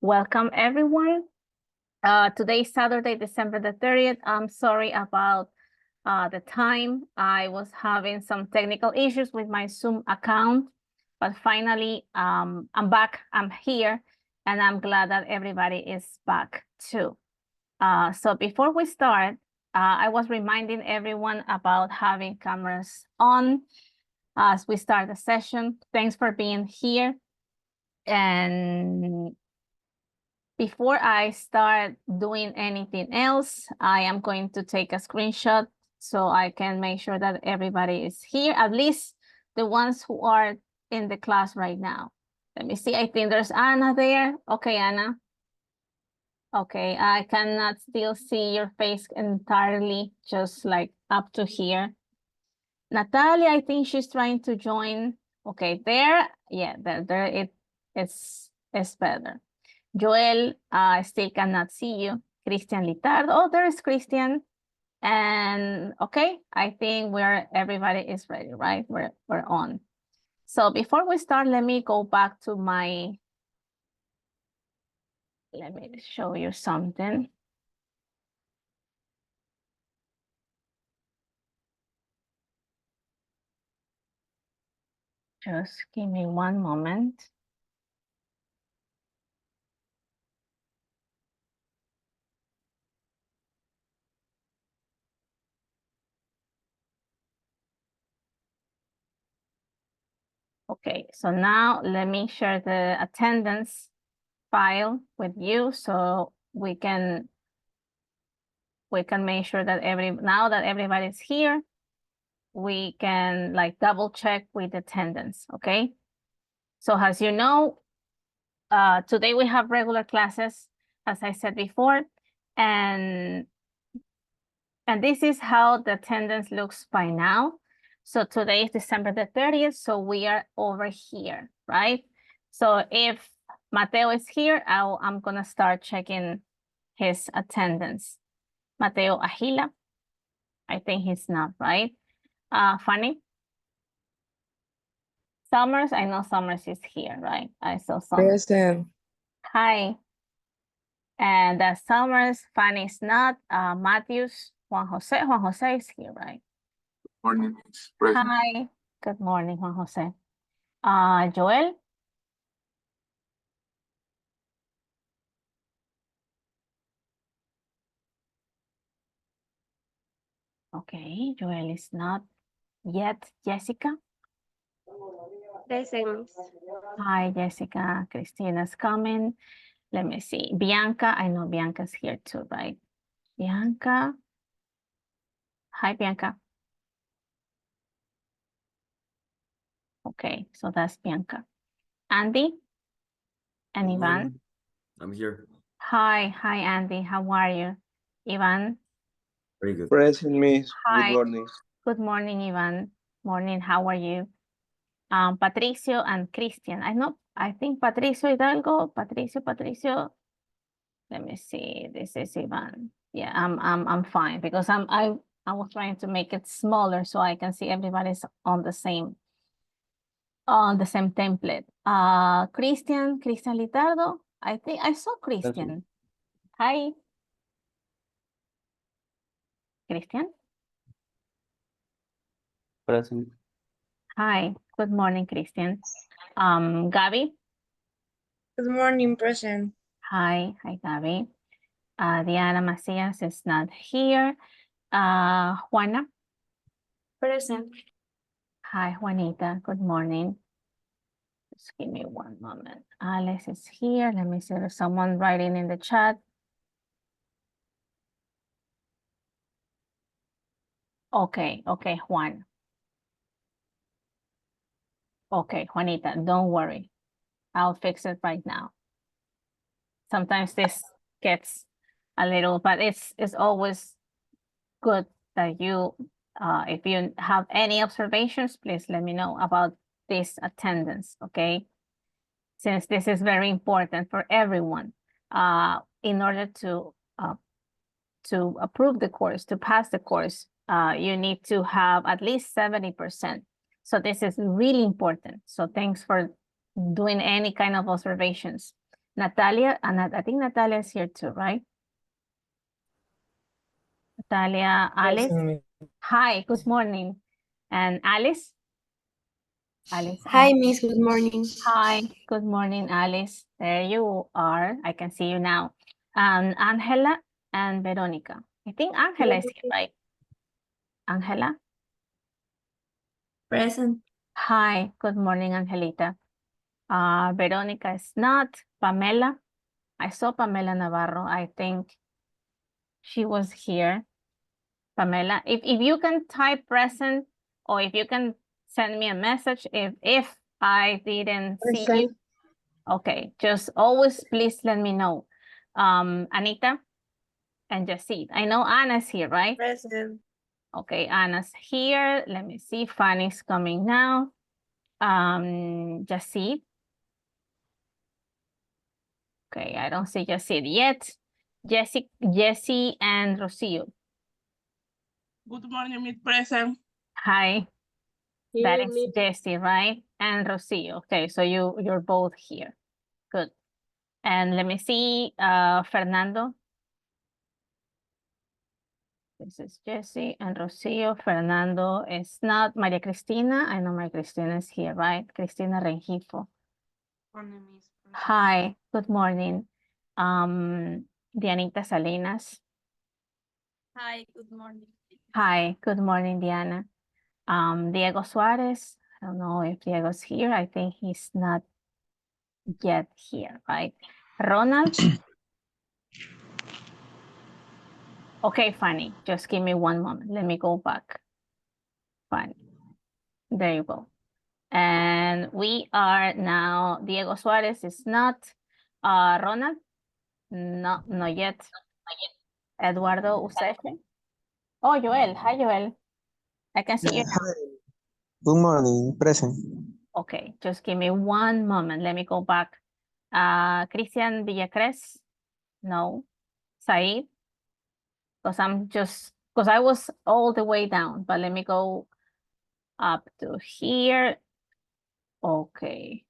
Welcome everyone. Today is Saturday, December the 30th. I'm sorry about the time. I was having some technical issues with my Zoom account, but finally I'm back, I'm here, and I'm glad that everybody is back too. So before we start, I was reminding everyone about having cameras on as we start the session. Thanks for being here. And before I start doing anything else, I am going to take a screenshot so I can make sure that everybody is here, at least the ones who are in the class right now. Let me see, I think there's Anna there. Okay, Anna. Okay, I cannot still see your face entirely, just like up to here. Natalia, I think she's trying to join. Okay, there, yeah, there it's better. Joel, I still cannot see you. Christian Litardo, oh, there's Christian. And okay, I think everybody is ready, right? We're on. So before we start, let me go back to let me show you something. Just give me one moment. Okay, so now let me share the attendance file with you so we can make sure that now that everybody's here, we can like double check with attendance, okay? So as you know, today we have regular classes, as I said before, and this is how the attendance looks by now. So today is December the 30th, so we are over here, right? So if Mateo is here, I'm gonna start checking his attendance. Mateo Agila, I think he's not, right? Fanny? Summers, I know Summers is here, right? I saw Summers. Present. Hi. And Summers, Fanny is not. Matthews, Juan Jose is here, right? Morning, Miss President. Hi. Good morning, Juan Jose. Joel? Okay, Joel is not yet. Jessica? Present. Hi, Jessica. Christina's coming. Let me see. Bianca, I know Bianca's here too, right? Bianca. Hi, Bianca. Okay, so that's Bianca. Andy and Good Ivan. morning. I'm here. Hi, Andy. How are you? Ivan. Very good. Present, Miss. Hi. Good morning. Good morning, Ivan. Morning. How are you? Patricio and Christian. I think Patricio Hidalgo. Patricio. Let me see. This is Ivan. Yeah, I'm fine because I was trying to make it smaller so I can see everybody's on the same template. Christian Litardo. I think I saw Christian. Hi. Christian. Present. Hi. Good morning, Christian. Gabby. Good morning, present. Hi, Gabby. Diana Macias is not here. Juana. Present. Hi, Juanita. Good morning. Just give me one moment. Alex is here. Let me see. There's someone writing in the chat. Okay, Juan. Okay, Juanita, don't worry. I'll fix it right now. Sometimes this gets a little, but it's always good that you, if you have any observations, please let me know about this attendance, okay? Since this is very important for everyone, in order to approve the course, to pass the course, you need to have at least 70%. So this is really important. So thanks for doing any kind of observations. Natalia, and I think Natalia is here too, right? Natalia, Alice. Present. Hi, good morning. And Alice? Alice. Hi, Miss. Good morning. Hi, good morning, Alice. There you are. I can see you now. Angela and Veronica. I think Angela is here, right? Angela? Present. Hi, good morning, Angelita. Veronica is not. Pamela. I saw Pamela Navarro. I think she was here. Pamela, if you can type present, or if you can send me a message if I didn't see you. Present. Okay, just always please let me know. Anita and Jacid. I know Anna's here, right? Present. Okay, Anna's here. Let me see. Fanny's coming now. Jacid. Okay, I don't see Jacid yet. Jessie and Rocio. Good morning, Miss Present. Hi. That Here, is Miss. Jessie, right? And Rocio. Okay, so you're both here. Good. And let me see, Fernando. This is Jessie and Rocio. Fernando is not. Maria Cristina. I know Maria Cristina is here, right? Cristina Rengifo. Hi, good morning. Dianita Salinas. Hi, good morning. Hi, good morning, Diana. Diego Suarez. I don't know if Diego's here. I think he's not yet here, right? Ronald. Okay, Fanny, just give me one moment. Let me go back. Fanny, there you go. And we are now, Diego Suarez is not. Ronald, no, not yet. Eduardo Ucefe. Oh, Joel, hi, Joel. I can see you. Hi. Good morning, present. Okay, just give me one moment. Let me go back. Christian Villacres, no. Said, because I was all the way down, but let me go up to here. Okay,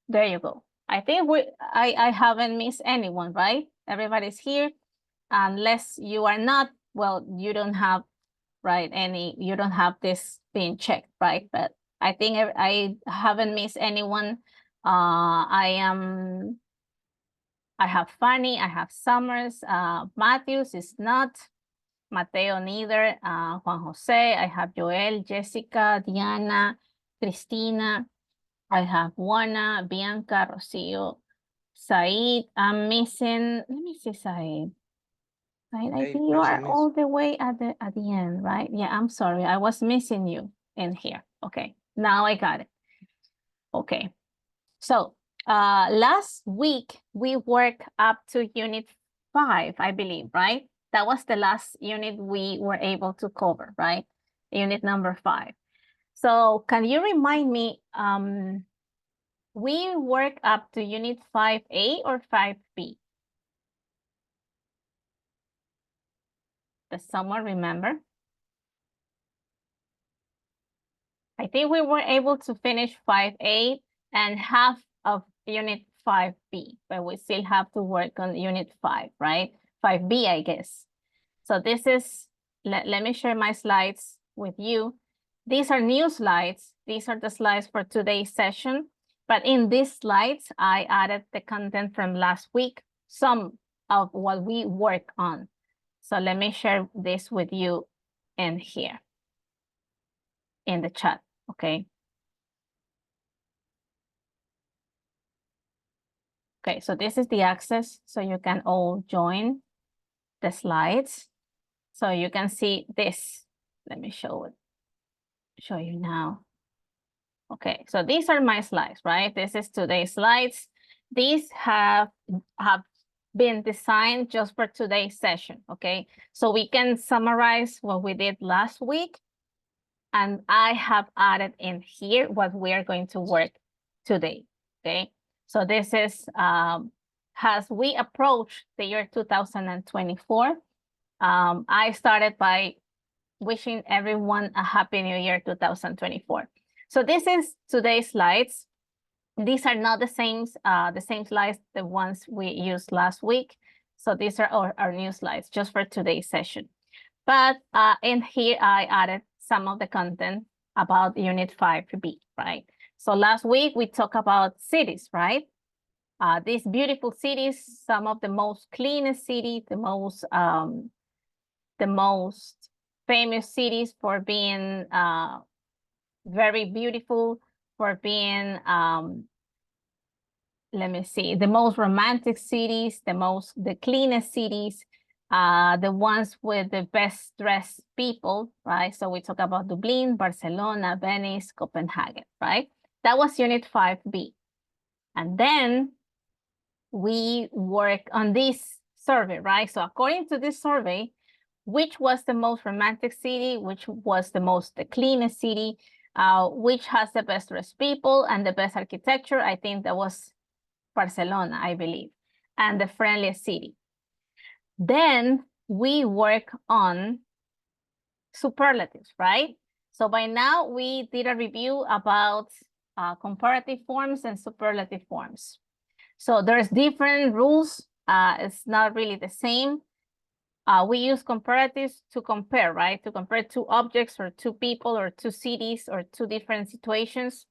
there you go. I think I haven't missed anyone, right? Everybody's here. Unless you are not, well, you don't have, right, you don't have this being checked, right? But I think I haven't missed anyone. I have Fanny, I have Summers, Matthews is not, Mateo neither, Juan Jose, I have Joel, Jessica, Diana, Cristina, I have Juana, Bianca, Rocio, Said. I'm missing, let me see Said. Said, I Hey, think you are present, miss. all the way at the end, right? Yeah, I'm sorry, I was missing you in here. Okay, now I got it. Okay, so last week we worked up to unit 5, I believe, right? That was the last unit we were able to cover, right? Unit number 5. So can you remind me, we work up to unit 5A or 5B? Does someone remember? I think we were able to finish 5A and half of unit 5B, but we still have to work on unit 5, right? 5B, I guess. So this is, let me share my slides with you. These are new slides. These are the slides for today's session. But in these slides, I added the content from last week, some of what we worked on. So let me share this with you in here, in the chat, okay? Okay, so this is the access, so you can all join the slides. So you can see this. Let me show you now. Okay, so these are my slides, right? This is today's slides. These have been designed just for today's session, okay? So we can summarize what we did last week, and I have added in here what we are going to work today, okay? So this is, as we approach the year 2024, I started by wishing everyone a happy new year 2024. So this is today's slides. These are not the same slides, the ones we used last week. So these are our new slides just for today's session. But in here, I added some of the content about Unit 5B, right? So last week, we talked about cities, right? These beautiful cities, some of the most cleanest cities, the most famous cities for being very beautiful, for being, let me see, the most romantic cities, the cleanest cities, the ones with the best dressed people, right? So we talk about Dublin, Barcelona, Venice, Copenhagen, right? That was Unit 5B. And then we work on this survey, right? So according to this survey, which was the most romantic city, which was the cleanest city, which has the best dressed people and the best architecture? I think that was Barcelona, I believe, and the friendliest city. Then we work on superlatives, right? So by now we did a review about comparative forms and superlative forms. So there's different rules. It's not really the same. We use comparatives to compare, right? To compare two objects or two people or two cities or two different situations.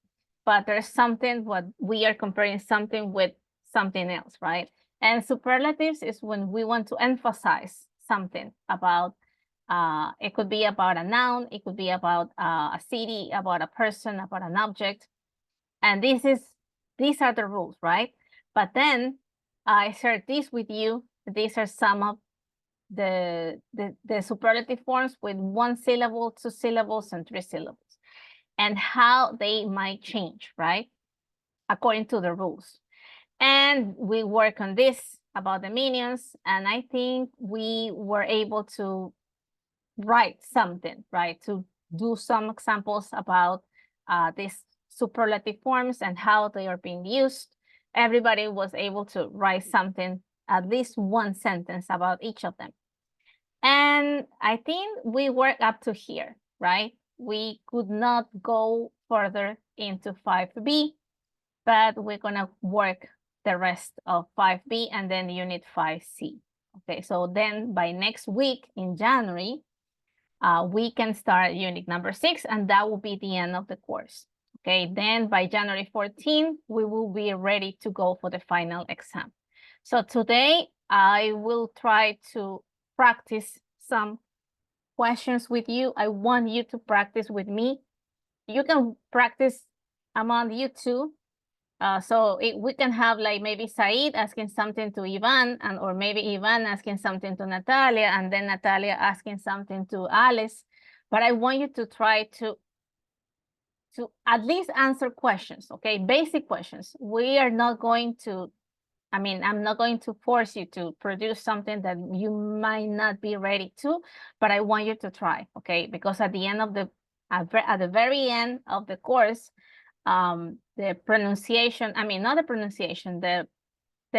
But there's something what we are comparing something with something else, right? And superlatives is when we want to emphasize something about, it could be about a noun, it could be about a city, about a person, about an object. And these are the rules, right? But then I shared this with you. These are some of the superlative forms with 1 syllable, 2 syllables, and 3 syllables, and how they might change, right? According to the rules. And we work on this about the minions, and I think we were able to write something, right? To do some examples about these superlative forms and how they are being used. Everybody was able to write something, at least one sentence about each of them. And I think we worked up to here, right? We could not go further into 5B, but we're gonna work the rest of 5B and then Unit 5C. Okay, so then by next week in January, we can start unit number 6, and that will be the end of the course. Okay, then by January 14, we will be ready to go for the final exam. So today I will try to practice some questions with you. I want you to practice with me. You can practice among you too. So we can have like maybe Said asking something to Ivan, or maybe Ivan asking something to Natalia, and then Natalia asking something to Alice. But I want you to try to at least answer questions, okay? Basic questions. We are not going to, I'm not going to force you to produce something that you might not be ready to, but I want you to try, okay? Because at the end of at the very end of the course, the pronunciation, not the pronunciation, the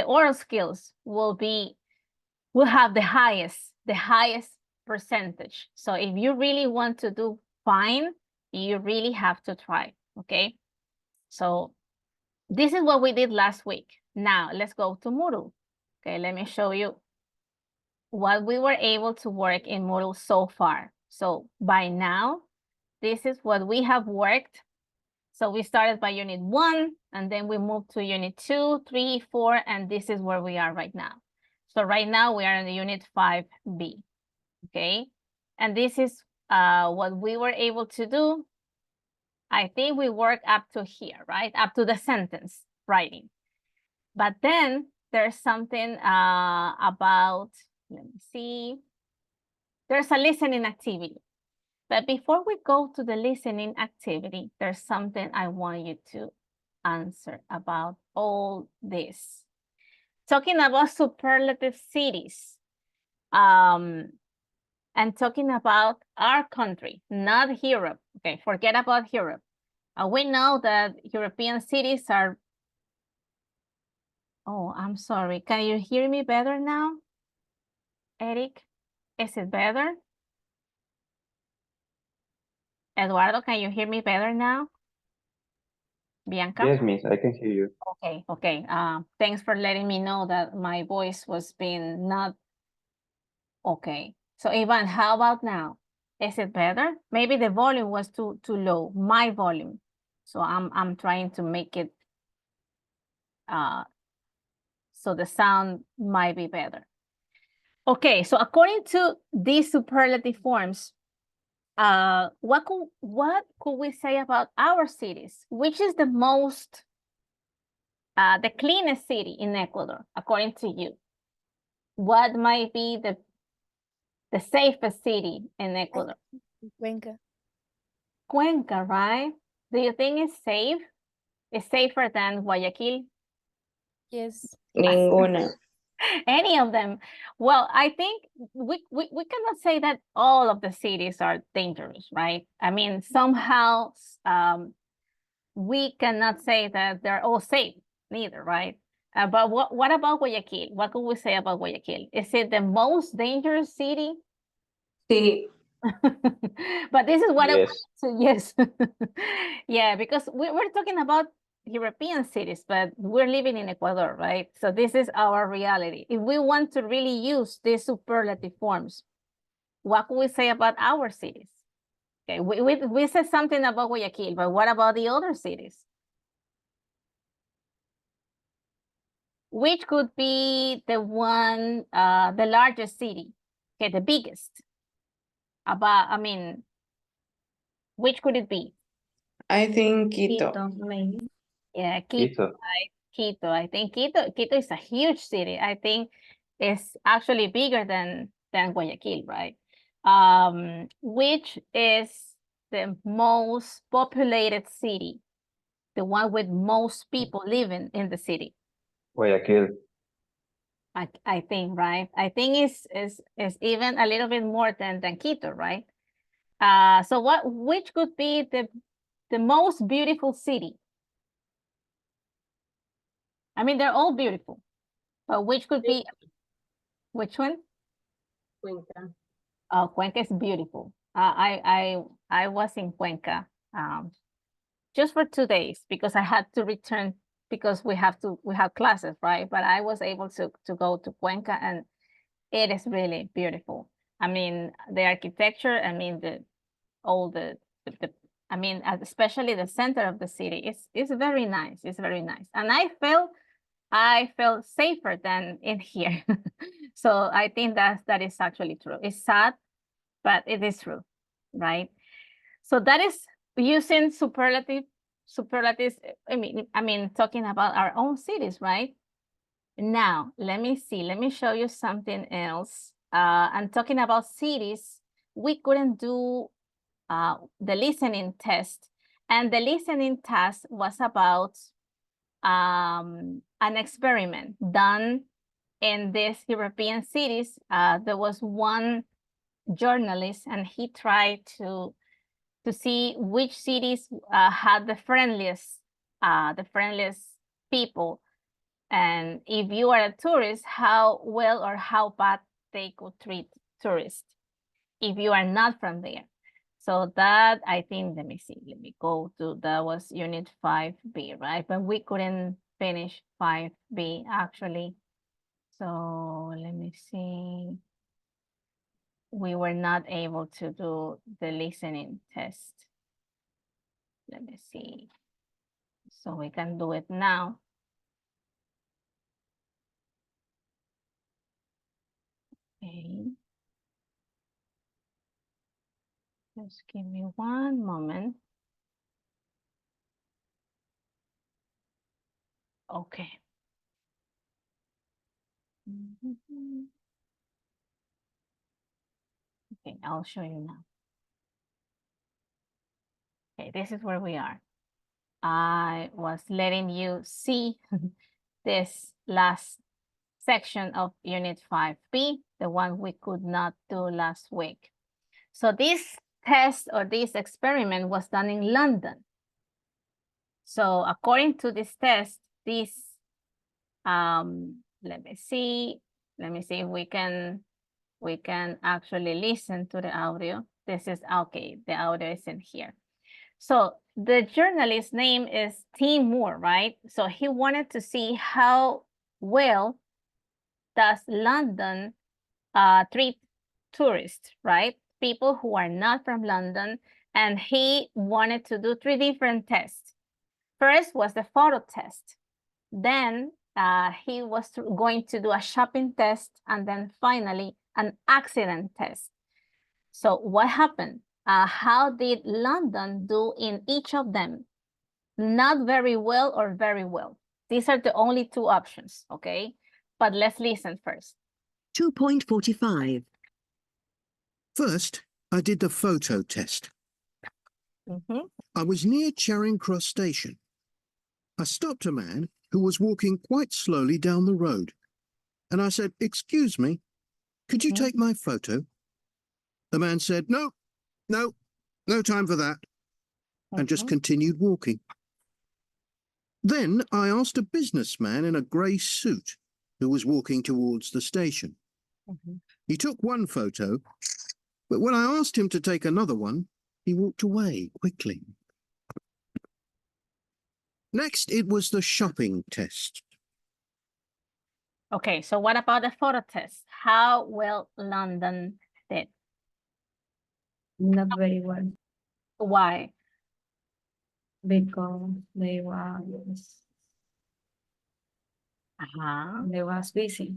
oral skills will have the highest percentage. So if you really want to do fine, you really have to try, okay? So this is what we did last week. Now let's go to Moodle. Okay, let me show you what we were able to work in Moodle so far. So by now, this is what we have worked. So we started by unit 1, and then we moved to unit 2, 3, 4, and this is where we are right now. So right now we are in the unit 5B, okay? And this is what we were able to do. I think we worked up to here, right? Up to the sentence writing. But then there's something about, let me see. There's a listening activity. But before we go to the listening activity, there's something I want you to answer about all this. Talking about superlative cities, and talking about our country, not Europe. Okay, forget about Europe. We know that European cities are, oh, I'm sorry. Can you hear me better now? Eric, is it better? Eduardo, can you hear me better now? Bianca? Yes, miss, I can hear you. Okay, okay. Thanks for letting me know that my voice was being not okay. So Ivan, how about now? Is it better? Maybe the volume was too low, my volume. So I'm trying to make it so the sound might be better. Okay, so according to these superlative forms, what could we say about our cities? Which is the most the cleanest city in Ecuador, according to you? What might be the safest city in Ecuador? Cuenca. Cuenca, right? Do you think it's safe? It's safer than Guayaquil? Yes. Ninguna. Any of them? Well, I think we cannot say that all of the cities are dangerous, right? I mean, somehow we cannot say that they're all safe, neither, right? But what about Guayaquil? What could we say about Guayaquil? Is it the most dangerous city? Sí. But this is what I Yes. so yes. Yeah, because we're talking about European cities, but we're living in Ecuador, right? So this is our reality. If we want to really use these superlative forms, what could we say about our cities? Okay, we said something about Guayaquil, but what about the other cities? Which could be the one, the largest city? Okay, the biggest. I mean, which could it be? I think Quito. Yeah, Quito, Quito. right? Quito. I think Quito is a huge city. I think it's actually bigger than Guayaquil, right? Which is the most populated city, the one with most people living in the city? Guayaquil. I think, right? I think is even a little bit more than Quito, right? So which could be the most beautiful city? I mean, they're all beautiful, but which could be, which one? Cuenca. Oh, Cuenca is beautiful. I was in Cuenca just for 2 days because I had to return because we have classes, right? But I was able to go to Cuenca and it is really beautiful. I mean, the architecture, I mean, I mean, especially the center of the city is very nice. It's very nice. And I felt safer than in here. So I think that is actually true. It's sad, but it is true, right? So that is using superlatives. I mean, talking about our own cities, right? Now, let me see. Let me show you something else. I'm talking about cities. We couldn't do the listening test, and the listening test was about an experiment done in these European cities. There was one journalist and he tried to see which cities had the friendliest people, and if you are a tourist, how well or how bad they could treat tourists if you are not from there. So that, I think, let me see, let me go to, that was unit 5B, right? But we couldn't finish 5B actually. So let me see. We were not able to do the listening test. Let me see. So we can do it now. Okay. Just give me one moment. Okay. Okay, I'll show you now. Okay, this is where we are. I was letting you see this last section of Unit 5B, the one we could not do last week. So this test or this experiment was done in London. So according to this test, this, let me see if we can actually listen to the audio. This is, okay, the audio is in here. So the journalist's name is Tim Moore, right? So he wanted to see how well does London treat tourists, right? People who are not from London. And he wanted to do 3 different tests. First was the photo test. Then he was going to do a shopping test, and then finally an accident test. So what happened? How did London do in each of them? Not very well or very well. These are the only 2 options, okay? But let's listen first. 2.45. First, I did the photo test. I was near Charing Cross Station. I stopped a man who was walking quite slowly down the road. And I said, "Excuse me, could you take my photo?" The man said, no time for that," and just continued walking. Then I asked a businessman in a grey suit who was walking towards the station. He took one photo, but when I asked him to take another one, he walked away quickly. Next, it was the shopping test. Okay, so what about the photo test? How well London did? Not very well, Why? because they was busy.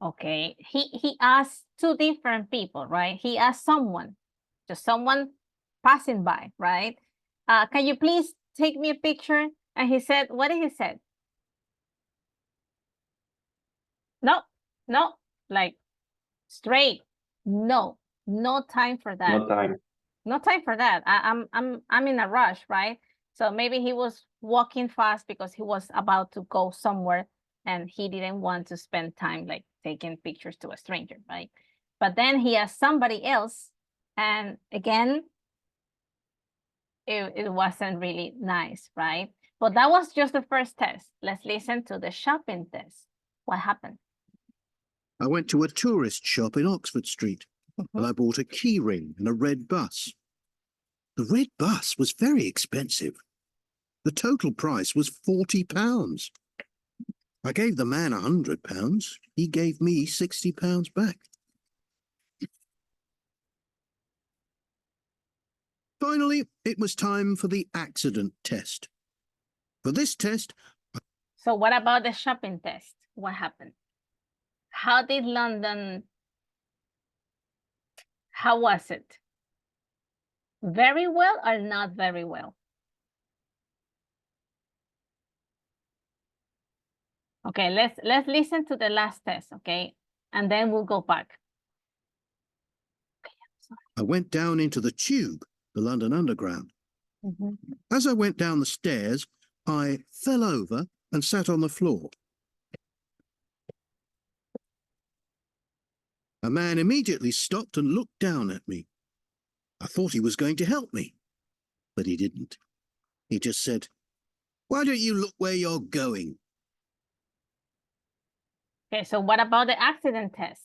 Okay, he asked 2 different people, right? He asked someone, just someone passing by, right? Can you please take me a picture? And he said, what did he say? No, like straight, no time for that. No time. No time for that. I'm in a rush, right? So maybe he was walking fast because he was about to go somewhere and he didn't want to spend time like taking pictures to a stranger, right? But then he asked somebody else, and again, it wasn't really nice, right? But that was just the first test. Let's listen to the shopping test. What happened? I went to a tourist shop in Oxford Street, and I bought a key ring and a red bus. The red bus was very expensive. The total price was £40. I gave the man £100. He gave me £60 back. Finally, it was time for the accident test. For this test... So what about the shopping test? What happened? How did London... How was it? Very well or not very well? Okay, let's listen to the last test, okay? And then we'll go back. I went down into the tube, the London Underground. As I went down the stairs, I fell over and sat on the floor. A man immediately stopped and looked down at me. I thought he was going to help me, but he didn't. He just said, "Why don't you look where you're going?" Okay, so what about the accident test?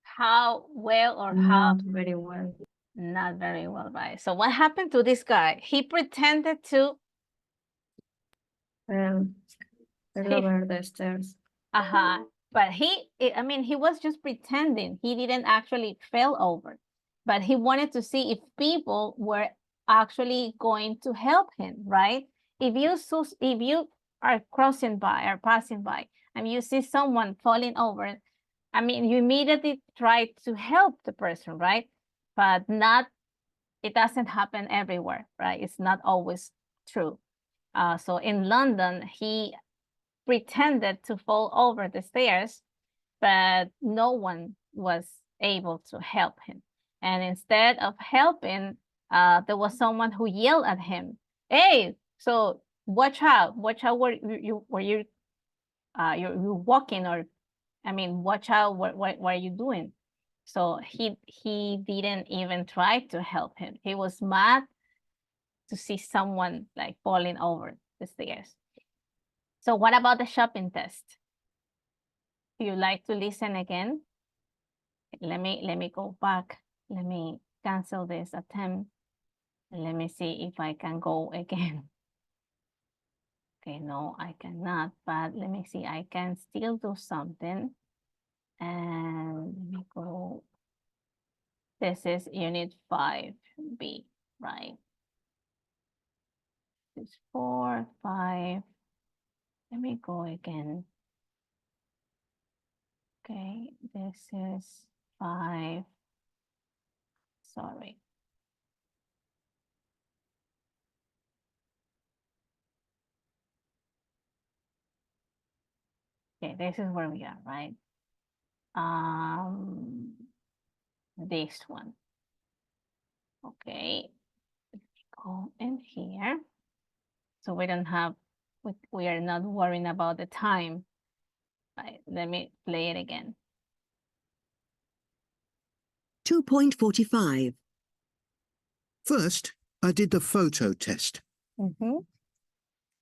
How well or how? Not very well. Not very well, right? So what happened to this guy? He pretended to... Fell over the stairs. But I mean, he was just pretending. He didn't actually fell over. But he wanted to see if people were actually going to help him, right? If you are crossing by or passing by and you see someone falling over, I mean, you immediately try to help the person, right? But it doesn't happen everywhere, right? It's not always true. So in London, he pretended to fall over the stairs, but no one was able to help him. And instead of helping, there was someone who yelled at him, "Hey, so watch out where you're walking, or I mean, watch out what are you doing?" So he didn't even try to help him. He was mad to see someone like falling over the stairs. So what about the shopping test? Do you like to listen again? Let me go back. Let me cancel this attempt. Let me see if I can go again. Okay, no, I cannot, but let me see, I can still do something. And let me go. This is unit 5B, right? This is 4, 5. Let me go again. Okay, this is 5. Sorry. Okay, this is where we are, right? This one. Okay, go in here. So we don't have, we are not worrying about the time. Right, let me play it again. 2.45. First, I did the photo test.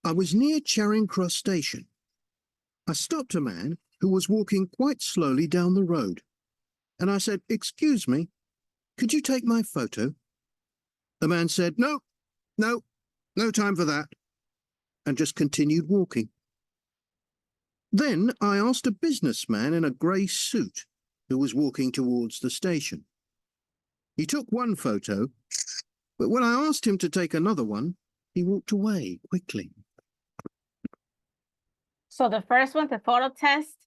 I was near Charing Cross Station. I stopped a man who was walking quite slowly down the road. And I said, "Excuse me, could you take my photo?" The man said, "No time for that," and just continued walking. Then I asked a businessman in a grey suit who was walking towards the station. He took one photo, but when I asked him to take another one, he walked away quickly. So the first one, the photo test,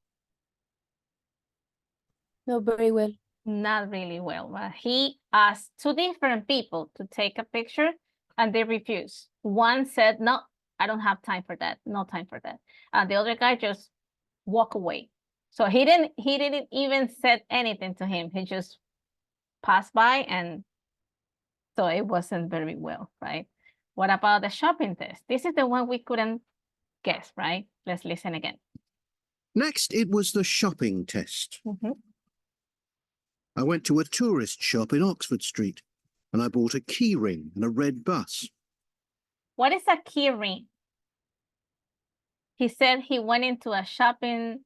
Not very well. not really well. But he asked 2 different people to take a picture and they refused. One said, "No, I don't have time for that. No time for that." And the other guy just walked away. So he didn't even said anything to him. He just passed by, and so it wasn't very well, right? What about the shopping test? This is the one we couldn't guess, right? Let's listen again. Next, it was the shopping test. I went to a tourist shop in Oxford Street and I bought a key ring and a red bus. What is a key ring? He said he went into a shopping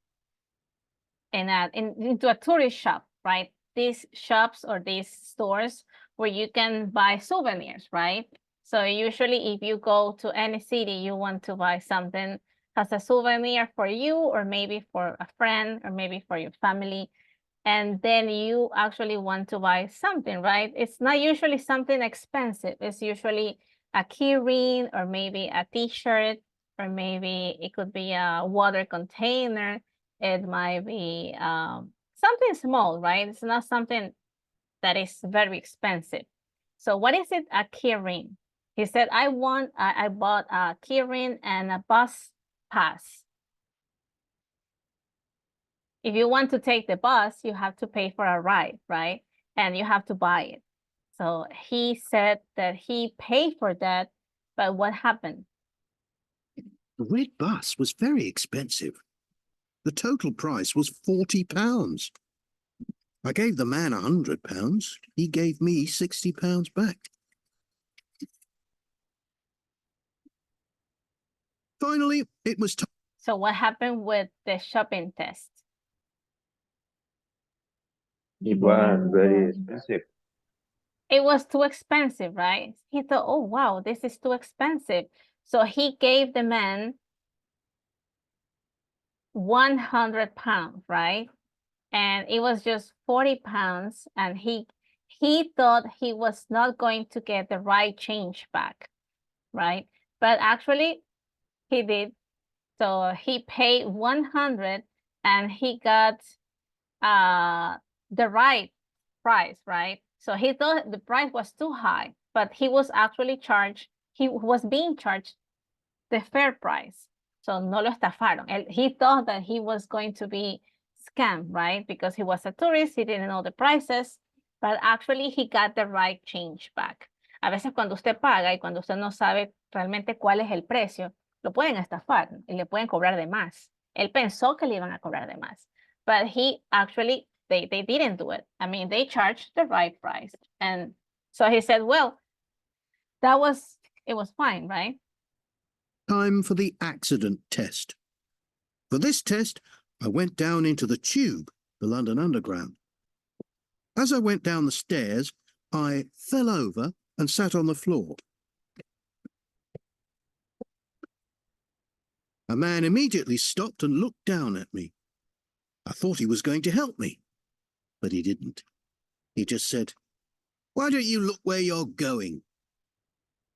into a tourist shop, right? These shops or these stores where you can buy souvenirs, right? So usually if you go to any city, you want to buy something as a souvenir for you, or maybe for a friend, or maybe for your family. And then you actually want to buy something, right? It's not usually something expensive. It's usually a key ring, or maybe a t-shirt, or maybe it could be a water container. It might be something small, right? It's not something that is very expensive. So what is it, a key ring? He said, I bought a key ring and a bus pass. If you want to take the bus, you have to pay for a ride, right? And you have to buy it. So he said that he paid for that, but what happened? The red bus was very expensive. The total price was £40. I gave the man £100. He gave me £60 back. Finally, it was time. So what happened with the shopping test? It was very expensive. It was too expensive, right? He thought, oh, wow, this is too expensive. So he gave the man £100, right? And it was just £40. And he thought he was not going to get the right change back, right? But actually he did. So he paid 100 and he got the right price, right? So he thought the price was too high, but he was actually charged, he was being charged the fair price. So no lo estafaron. He thought that he was going to be scammed, right? Because he was a tourist, he didn't know the prices, but actually he got the right change back. A veces cuando usted paga y cuando usted no sabe realmente cuál es el precio, lo pueden estafar y le pueden cobrar de más. Él pensó que le iban a cobrar de más, but he actually, they didn't do it. I mean, they charged the right price. And so he said, well, it was fine, right? Time for the accident test. For this test, I went down into the Tube, the London Underground. As I went down the stairs, I fell over and sat on the floor. A man immediately stopped and looked down at me. I thought he was going to help me, but he didn't. He just said, "Why don't you look where you're going?"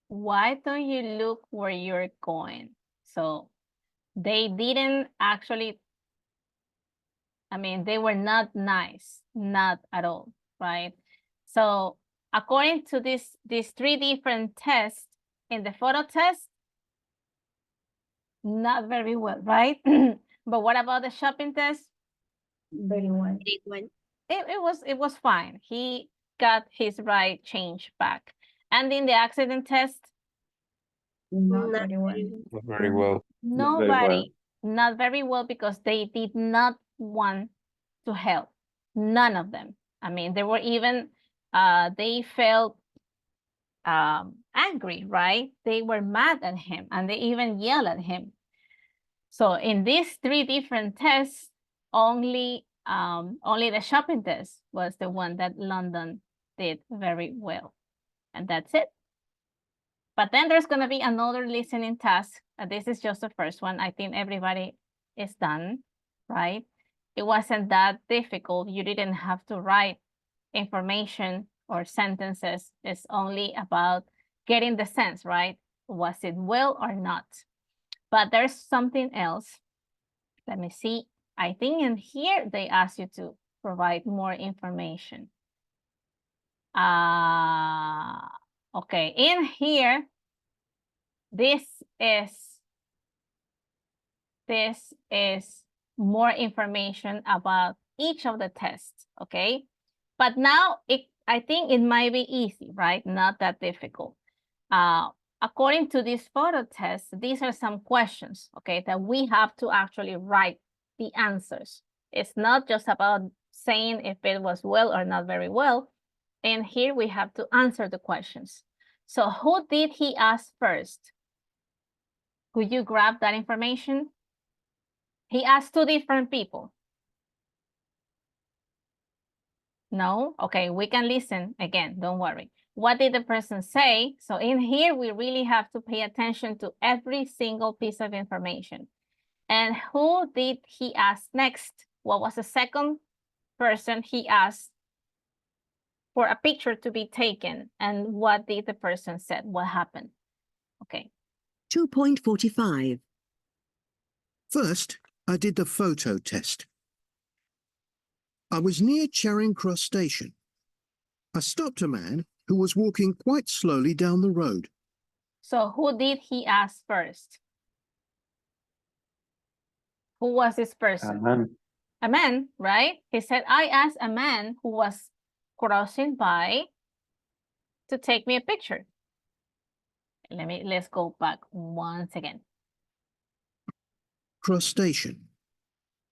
Why don't you look where you're going? So they didn't actually, I mean, they were not nice, not at all, right? So according to these three different tests, in the photo test, not very well, right? But what about the shopping test? Very well. It was fine. He got his right change back. And in the accident test, Not very well. Not very well. Not very nobody, not very well, because they did not want to help. None of them. I mean, they were even, they felt angry, right? They were mad at him and they even yelled at him. So in these three different tests, only the shopping test was the one that London did very well. And that's it. But then there's going to be another listening task. This is just the first one. I think everybody is done, right? It wasn't that difficult. You didn't have to write information or sentences. It's only about getting the sense, right? Was it well or not? But there's something else. Let me see. I think in here they ask you to provide more information. Okay, in here, this is more information about each of the tests, okay? But now I think it might be easy, right? Not that difficult. According to this photo test, these are some questions, okay, that we have to actually write the answers. It's not just about saying if it was well or not very well. And here we have to answer the questions. So who did he ask first? Could you grab that information? He asked two different people. No? Okay, we can listen again, don't worry. What did the person say? So in here, we really have to pay attention to every single piece of information. And who did he ask next? What was the second person he asked for a picture to be taken? And what did the person said? What happened? Okay. 2.45. First, I did the photo test. I was near Charing Cross Station. I stopped a man who was walking quite slowly down the road. So who did he ask first? Who was this person? A man, right? He said, I asked a man who was crossing by to take me a picture. Let's go back once again. Cross Station.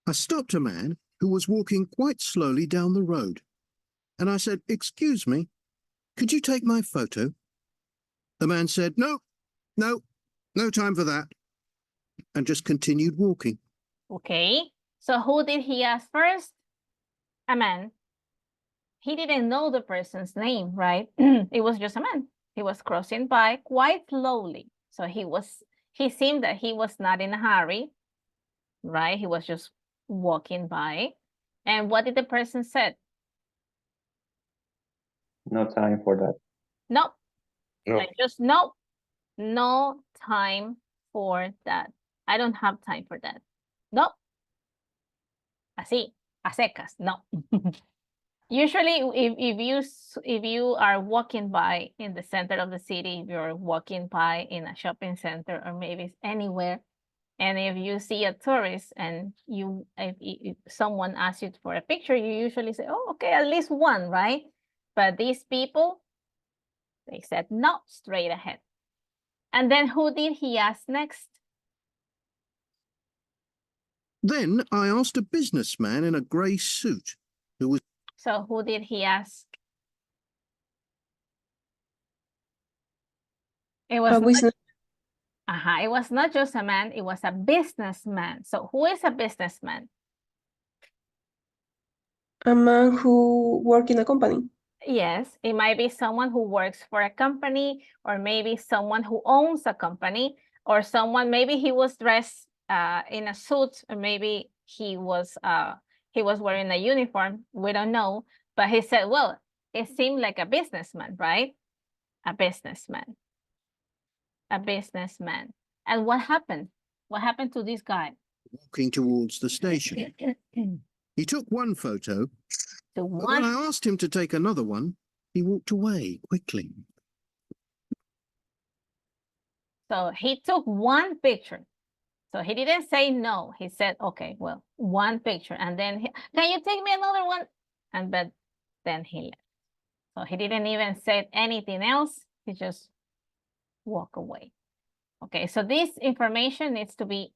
I stopped a man who was walking quite slowly down the road. And I said, "Excuse me, could you take my photo?" The man said, no time for that," and just continued walking. Okay, so who did he ask first? A man. He didn't know the person's name, right? It was just a man. He was crossing by quite slowly. So he seemed that he was not in a hurry, right? He was just walking by. And what did the person say? No time for that. No. No. Like just no time for that. I don't have time for that. No. Así, a secas, no. Usually, if you are walking by in the center of the city, if you're walking by in a shopping center or maybe anywhere, and if you see a tourist and if someone asks you for a picture, you usually say, "Oh, okay, at least one," right? But these people, they said no, straight ahead. And then who did he ask next? Then I asked a businessman in a grey suit who was... So who did he ask? It was it was not just a man, it was a businessman. So who is a businessman? A man who work in a company. Yes, it might be someone who works for a company, or maybe someone who owns a company, or someone, maybe he was dressed in a suit, or maybe he was wearing a uniform. We don't know, but he said, well, it seemed like a businessman, right? A businessman. A businessman. And what happened? What happened to this guy? walking towards the station. He took one photo, To but when I one, asked him to take another one, he walked away quickly. so he took one picture. So he didn't say no. He said, okay, well, one picture. And then, can you take me another one? And but then he left. So he didn't even say anything else. He just walked away. Okay, so this information needs to be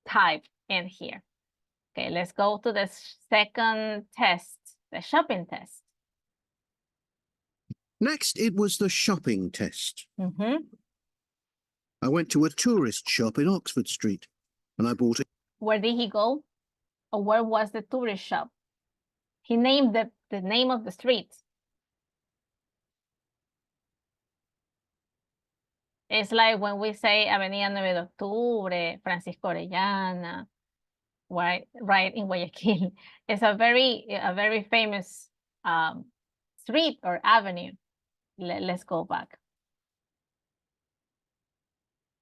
typed in here. Okay, let's go to the second test, the shopping test. Next, it was the shopping test. Mhm. I went to a tourist shop in Oxford Street and I bought a Where did he go? Or where was the tourist shop? He named the name of the street. It's like when we say Avenida 9 de Octubre, Francisco Orellana, right in Guayaquil. It's a very famous street or avenue. Let's go back.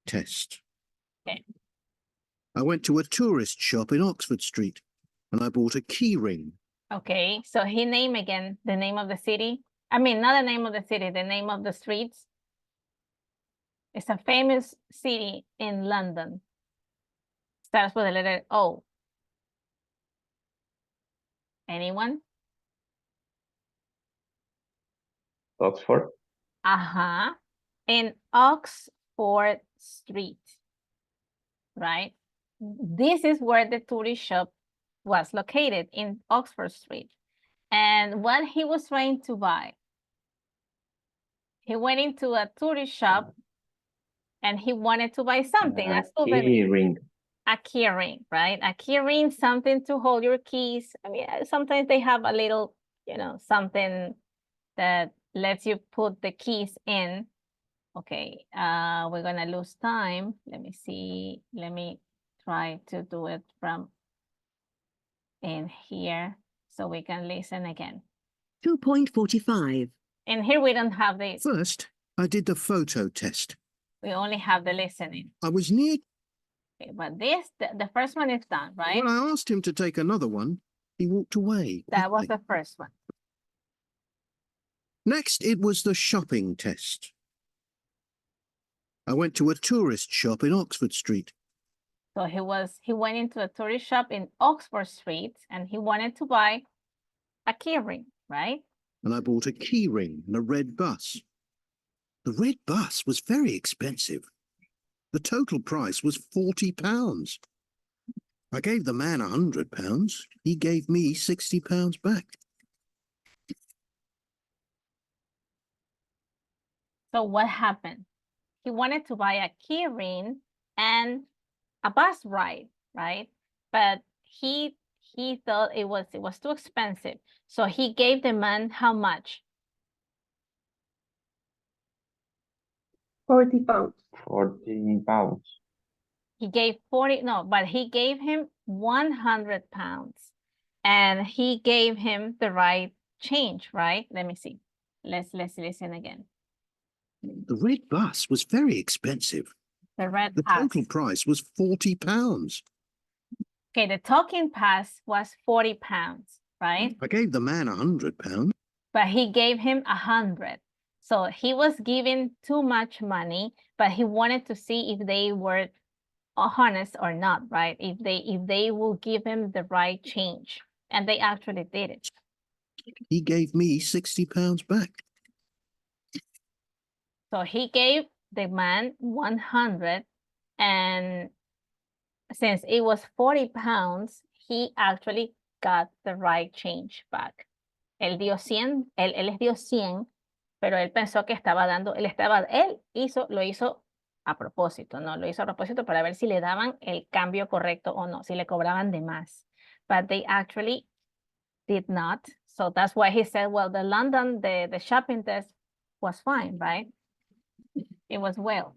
test. Okay. I went to a tourist shop in Oxford Street and I bought a key ring. Okay, so he named again the name of the city. I mean, not the name of the city, the name of the streets. It's a famous city in London. Starts with the letter O. Anyone? Oxford. Uh-huh. In Oxford Street, right? This is where the tourist shop was located, in Oxford Street. And what he was trying to buy, he went into a tourist shop and he wanted to buy something, a souvenir. Key ring. A key ring, right? A key ring, something to hold your keys. I mean, sometimes they have a little, something that lets you put the keys in. Okay, we're gonna lose time. Let me see. Let me try to do it from in here so we can listen again. 2.45. And here we don't have the, First, I did the photo test. we only have the listening. I was near. Okay, but this, the first one is done, right? When I asked him to take another one, he walked away. That was quickly. the first one. Next, it was the shopping test. I went to a tourist shop in Oxford Street. So he went into a tourist shop in Oxford Street and he wanted to buy a key ring, right? And I bought a key ring and a red bus. The red bus was very expensive. The total price was £40. I gave the man £100. He gave me £60 back. So what happened? He wanted to buy a key ring and a bus ride, right? But he thought it was too expensive. So he gave the man how much? 40 pounds. 14 pounds. He gave 40, no, but he gave him 100 pounds. And he gave him the right change, right? Let me see. Let's listen again. The red bus was very expensive. The red The pass. total price was £40. Okay, the talking pass was 40 pounds, right? I gave the man £100. But he gave him 100. So he was giving too much money, but he wanted to see if they were honest or not, right? If they will give him the right change. And they actually did it. He gave me £60 back. So he gave the man 100, and since it was 40 pounds, he actually got the right change back. Él dio 100, él les dio 100, pero él pensó que estaba dando, lo hizo a propósito, ¿no? Lo hizo a propósito para ver si le daban el cambio correcto o no, si le cobraban de más. But they actually did not. So that's why he said, well, the London, the shopping test was fine, right? It was well.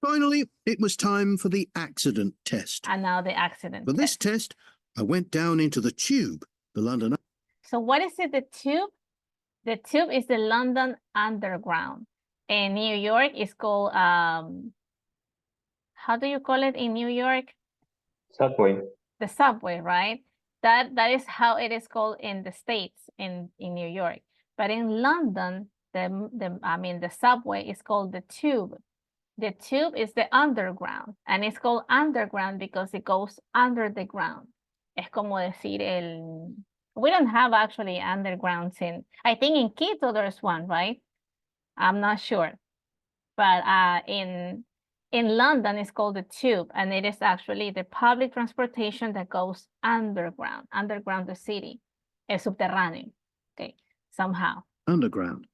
Finally, it was time for the accident test. And now the accident For this test, I went down into the Tube, the London. So what is it, the Tube? The Tube is the London Underground. In New York, it's called, how do you call it in New York? Subway. The subway, right? That is how it is called in the States, in New York. But in London, the subway is called the Tube. The Tube is the underground, and it's called underground because it goes under the ground. Es como decir we don't have actually undergrounds I think in Quito there's one, right? I'm not sure. But in London, it's called the Tube, and it is actually the public transportation that goes underground the city, el subterráneo, okay, somehow. Underground.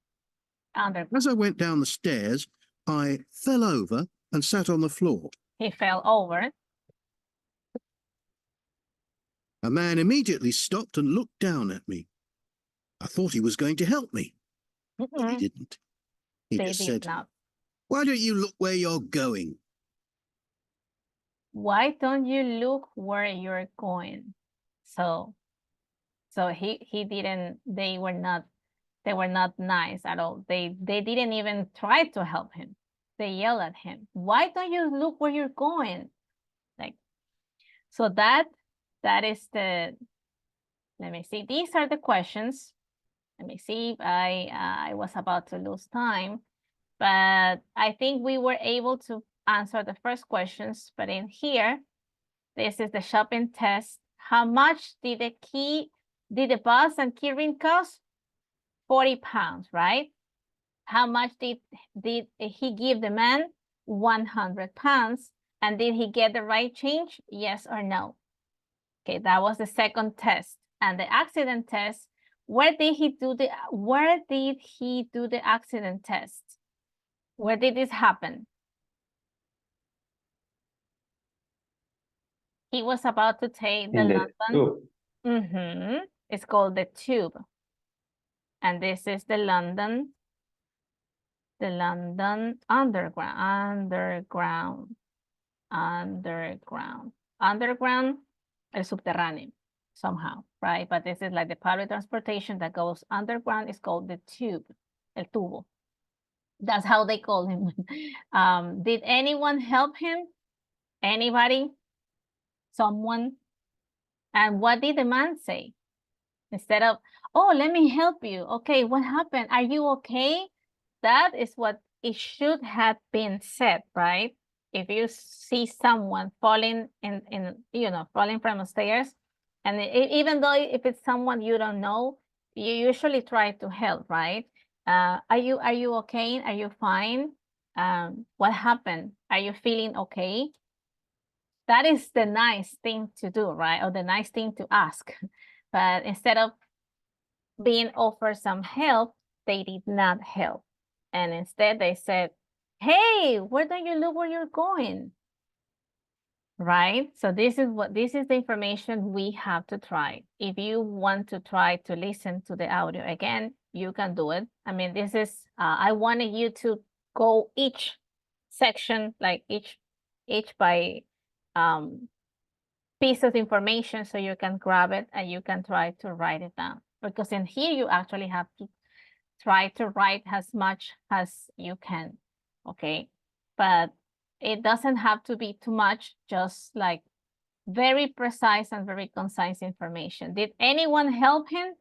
As I went down the stairs, I fell over and sat on the floor. He fell over. A man immediately stopped and looked down at me. I thought he was going to help me, but he didn't. He They just did said, not. "Why don't you look where you're going?" Why don't you look where you're going? So he didn't, they were not nice at all. They didn't even try to help him. They yelled at him. Why don't you look where you're going? Like, so that is the, let me see. These are the questions. Let me see if I was about to lose time, but I think we were able to answer the first questions. But in here, this is the shopping test. How much did the bus and key ring cost? 40 pounds, right? How much did he give the man? 100 pounds. And did he get the right change? Yes or no? Okay, that was the second test. And the accident test, where did he do the accident test? Where did this happen? He was about to take the In the London. Tube. It's called the Tube. And this is the London Underground. Underground, el subterráneo, somehow, right? But this is like the public transportation that goes underground. Is called the Tube, el tubo. That's how they call him. Did anyone help him? Anybody? Someone? And what did the man say? Instead of, oh, let me help you. Okay, what happened? Are you okay? That is what it should have been said, right? If you see someone falling falling from the stairs, and even though if it's someone you don't know, you usually try to help, right? Are you okay? Are you fine? What happened? Are you feeling okay? That is the nice thing to do, right? Or the nice thing to ask. But instead of being offered some help, they did not help. And instead they said, hey, where don't you look where you're going? Right? So this is the information we have to try. If you want to try to listen to the audio again, you can do it. I mean, this is, I wanted you to go each section, like each by piece of information so you can grab it and you can try to write it down. Because in here, you actually have to try to write as much as you can, okay? But it doesn't have to be too much, just like very precise and very concise information. Did anyone help him?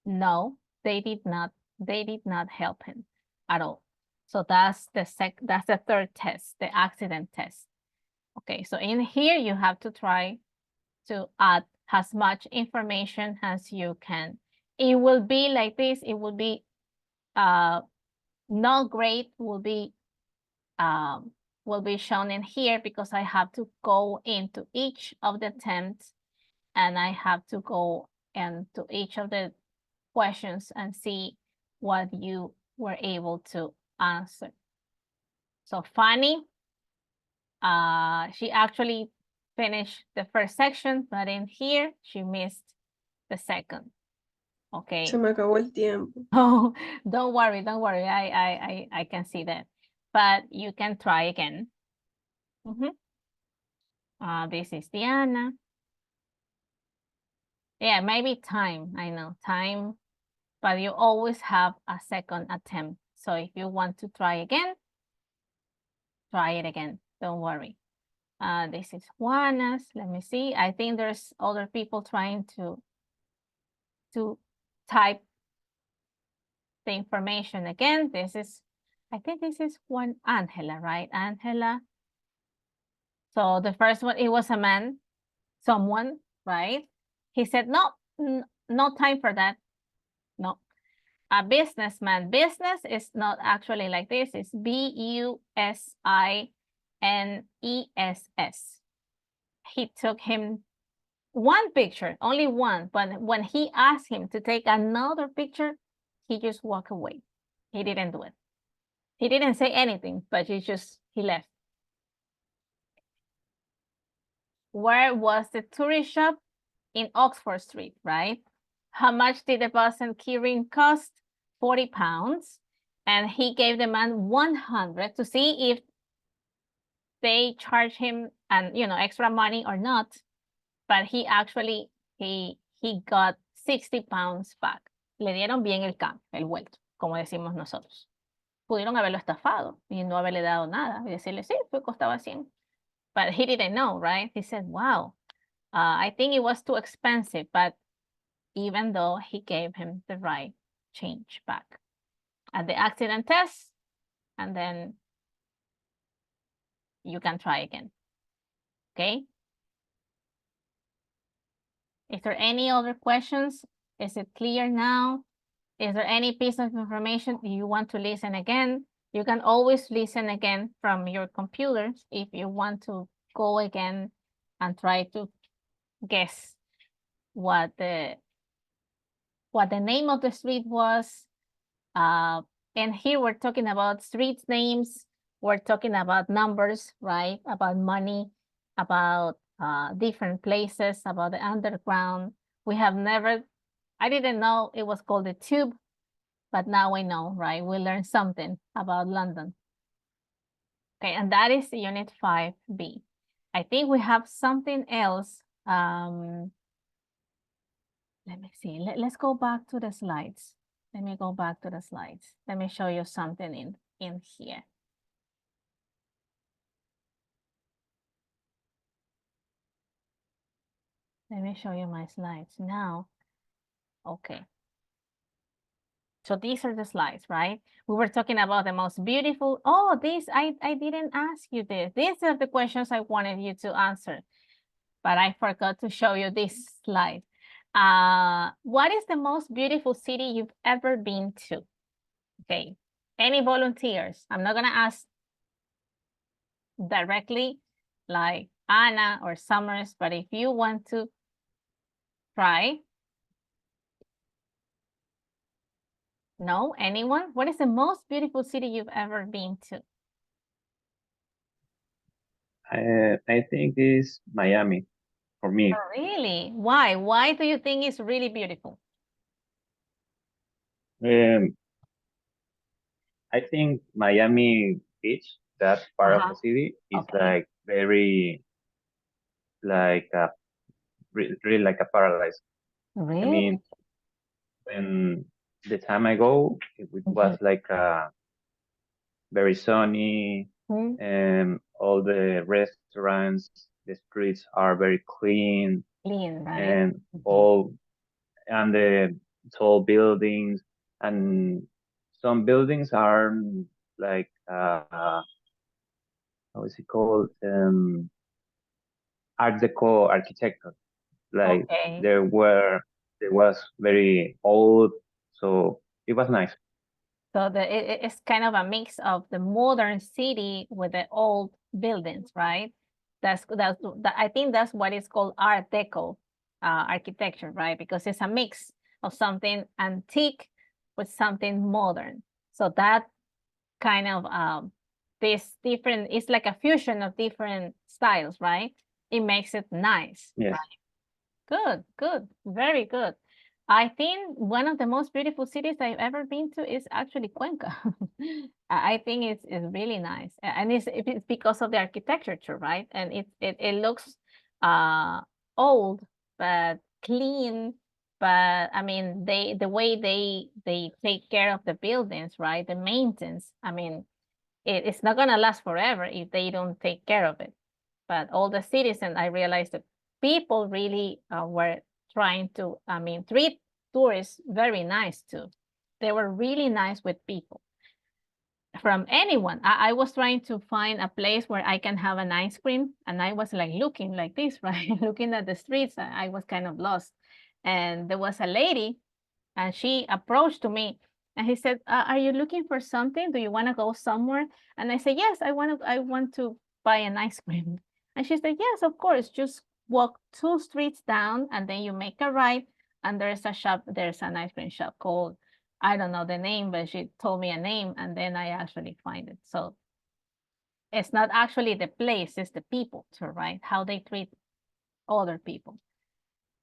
No, they did not. They did not help him at all. So that's the third test, the accident test. Okay, so in here, you have to try to add as much information as you can. It will be like this. It will be not great, will be shown in here because I have to go into each of the attempts and I have to go into each of the questions and see what you were able to answer. So Fanny, she actually finished the first section, but in here she missed the second. Okay. Se me acabó el tiempo. Oh, don't worry. I can see that. But you can try again. This is Diana. Yeah, maybe time. I know time, but you always have a second attempt. So if you want to try again, try it again. Don't worry. This is Juana's. Let me see. I think there's other people trying to type the information again. I think this is one Angela, right? Angela. So the first one, it was a man, someone, right? He said, no, no time for that. No. A businessman. Business is not actually like this. It's BUSINESS. He took him one picture, only one. But when he asked him to take another picture, he just walked away. He didn't do it. He didn't say anything, but he left. Where was the tourist shop? In Oxford Street, right? How much did the bus and keyring cost? 40 pounds. And he gave the man 100 to see if they charge him and extra money or not. But he actually, he got 60 pounds back. Le dieron bien el cambio, el vuelto, como decimos nosotros. Pudieron haberlo estafado y no haberle dado nada y decirle, sí, costaba 100. But he didn't know, right? He said, wow, I think it was too expensive, but even though he gave him the right change back at the accident test, and then you can try again. Okay. Is there any other questions? Is it clear now? Is there any piece of information you want to listen again? You can always listen again from your computers if you want to go again and try to guess what the name of the street was. And here we're talking about street names. We're talking about numbers, right? About money, about different places, about the underground. I didn't know it was called the Tube, but now we know, right? We learned something about London. Okay, and that is Unit 5B. I think we have something else. Let me see. Let's go back to the slides. Let me go back to the slides. Let me show you something in here. Let me show you my slides now. Okay. So these are the slides, right? We were talking about the most beautiful. Oh, I didn't ask you this. These are the questions I wanted you to answer, but I forgot to show you this slide. What is the most beautiful city you've ever been to? Okay. Any volunteers? I'm not gonna ask directly like Anna or Summers, but if you want to try. No, anyone? What is the most beautiful city you've ever been to? I think it's Miami for me. Oh, really? Why? Why do you think it's really beautiful? I think Miami Beach, that part of the city, is Okay. like very, like really like a paradise. Really? I mean, when the time I go, it was like very sunny, and all the restaurants, the streets are very clean, Clean, right? and the tall buildings, and some buildings are like how is it called, Art Deco architecture. Like Okay. there was very old, so it was nice. So it's kind of a mix of the modern city with the old buildings, right? I think that's what is called Art Deco architecture, right? Because it's a mix of something antique with something modern. So that kind of it's like a fusion of different styles, right? It makes it nice. Yes. Right? Good, very good. I think one of the most beautiful cities I've ever been to is actually Cuenca. I think it's really nice, and it's because of the architecture too, right? And it looks old but clean. But I mean, the way they take care of the buildings, right? The maintenance. I mean, it's not gonna last forever if they don't take care of it. But all the citizens, I realized that people really were trying to, I mean, treat tourists very nice too. They were really nice with people. From anyone, I was trying to find a place where I can have an ice cream, and I was like looking like this, right? Looking at the streets, I was kind of lost. And there was a lady, and she approached to me, and he said, "Are you looking for something? Do you want to go somewhere?" And I said, "Yes, I want to buy an ice cream." And she said, "Yes, of course. Just walk 2 streets down, and then you make a right, and there's a shop. There's an ice cream shop called, I don't know the name, but she told me a name, and then I actually find it." So it's not actually the place; it's the people too, right? How they treat other people.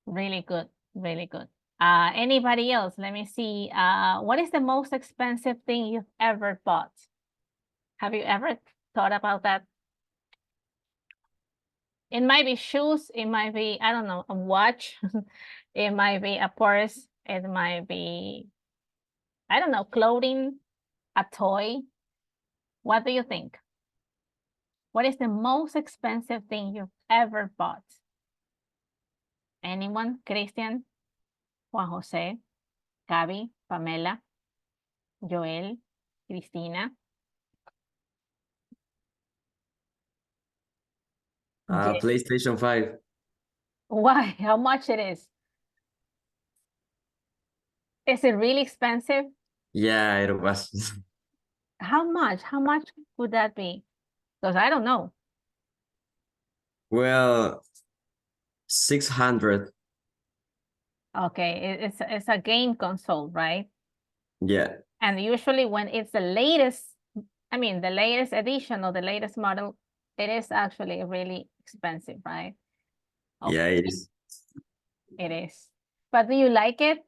Really good, really good. Anybody else? Let me see. What is the most expensive thing you've ever bought? Have you ever thought about that? It might be shoes. It might be, I don't know, a watch. It might be a purse. It might be, I don't know, clothing, a toy. What do you think? What is the most expensive thing you've ever bought? Anyone? Christian? Juan Jose? Gaby? Pamela? Joel? Cristina? Yes. PlayStation 5. Why? How much it is? Is it really expensive? Yeah, it was. How much? How much would that be? Because I don't know. Well, 600. Okay, it's a game console, right? Yeah. And usually when it's the latest, I mean, the latest edition or the latest model, it is actually really expensive, right? Yeah, Okay, it is. it is. But do you like it?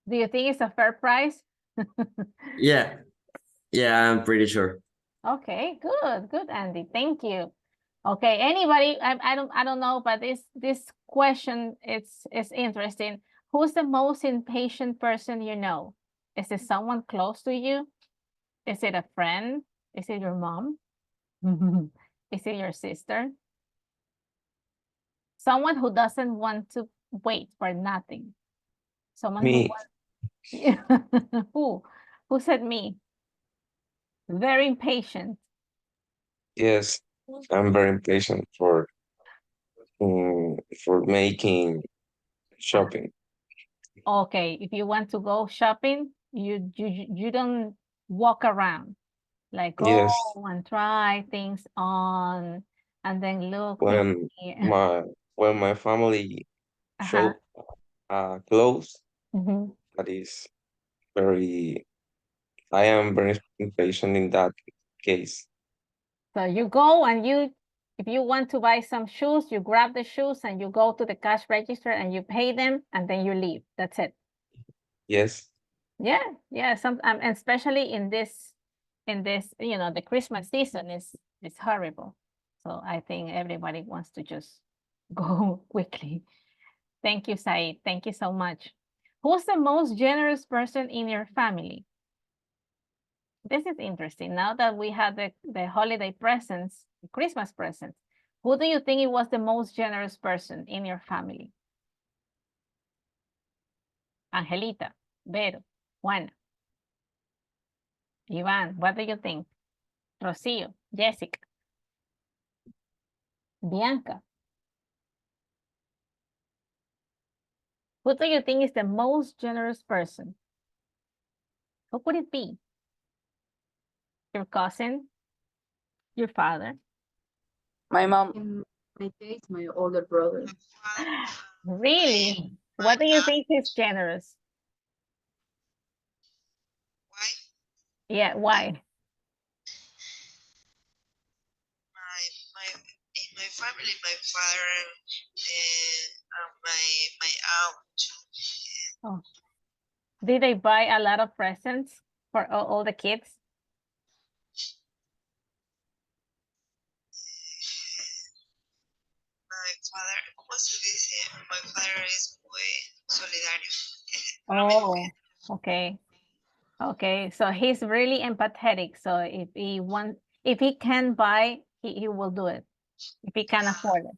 Do you think it's a fair price? Yeah. Yeah, I'm pretty sure. Okay, good, Andy. Thank you. Okay, anybody? I don't know, but this question it's interesting. Who's the most impatient person you know? Is it someone close to you? Is it a friend? Is it your mom? Is it your sister? Someone who doesn't want to wait for nothing. Someone who Me. wants who said me? Very impatient. Yes, I'm very impatient for making shopping. Okay, if you want to go shopping, you don't walk around. Like go Yes, and try things on, and then look when here. my family Uh-huh. shop clothes, Mhm. that is very I am very impatient in that case. So you go and if you want to buy some shoes, you grab the shoes and you go to the cash register and you pay them and then you leave. That's it. Yes, Yeah, yeah. And especially in this, the Christmas season is horrible. So I think everybody wants to just go quickly. Thank you, Said. Thank you so much. Who's the most generous person in your family? This is interesting. Now that we have the holiday presents, the Christmas presents, who do you think it was the most generous person in your family? Angelita, Vero, Juana, Iván, what do you think? Rocío, Jessica, Bianca. Who do you think is the most generous person? Who could it be? Your cousin? Your father? My mom. In my case, my older brother. Really? What do you think is generous? Why? Yeah, why? In my family, my father and my aunt Oh. Did they buy a lot of presents for all the kids? My father, ¿cómo se dice? My father es muy solidario. Oh, okay. Okay, so he's really empathetic. So if he can buy, he will do it. If he can afford it.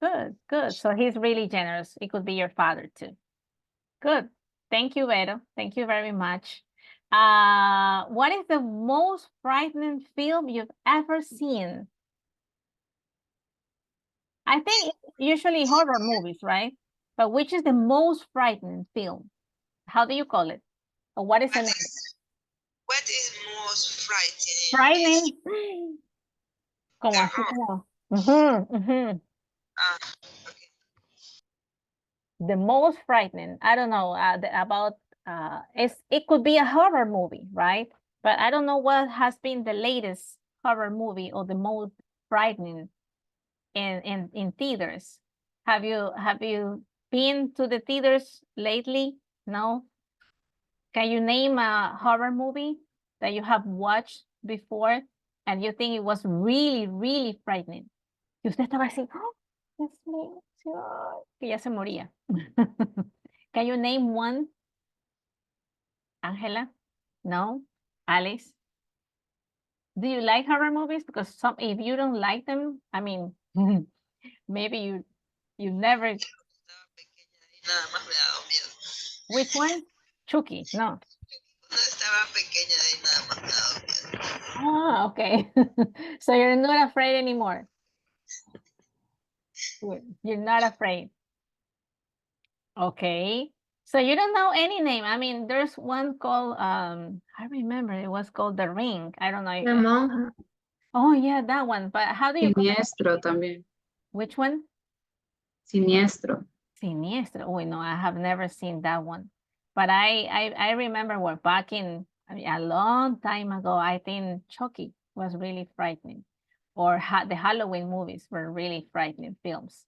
Good, good. So he's really generous. It could be your father too. Good. Thank you, Vero. Thank you very much. What is the most frightening film you've ever seen? I think it's usually horror movies, right? But which is the most frightening film? How do you call it? Or what is the name? What is most frightening? Frightening. Como así como. Okay. The most frightening. I don't know about. It could be a horror movie, right? But I don't know what has been the latest horror movie or the most frightening in theaters. Have you been to the theaters lately? No. Can you name a horror movie that you have watched before and you think it was really, really frightening? Y usted estaba así, oh, Dios mío, que ya se moría. Can you name one? Angela? No? Alice? Do you like horror movies? Because if you don't like them, I mean, maybe you never. Nada más me ha dado miedo. Which one? Chucky, no. Cuando estaba pequeña y nada más me ha dado miedo. Ah, okay. So you're not afraid anymore. You're not afraid. Okay. So you don't know any name. I mean, there's one called I remember it was called The Ring. I don't know. La monja. Oh yeah, that one. But how do you call it? Siniestro también. Which one? Siniestro. Siniestro. Oh no, I have never seen that one. But I remember back in a long time ago, I think Chucky was really frightening, or the Halloween movies were really frightening films.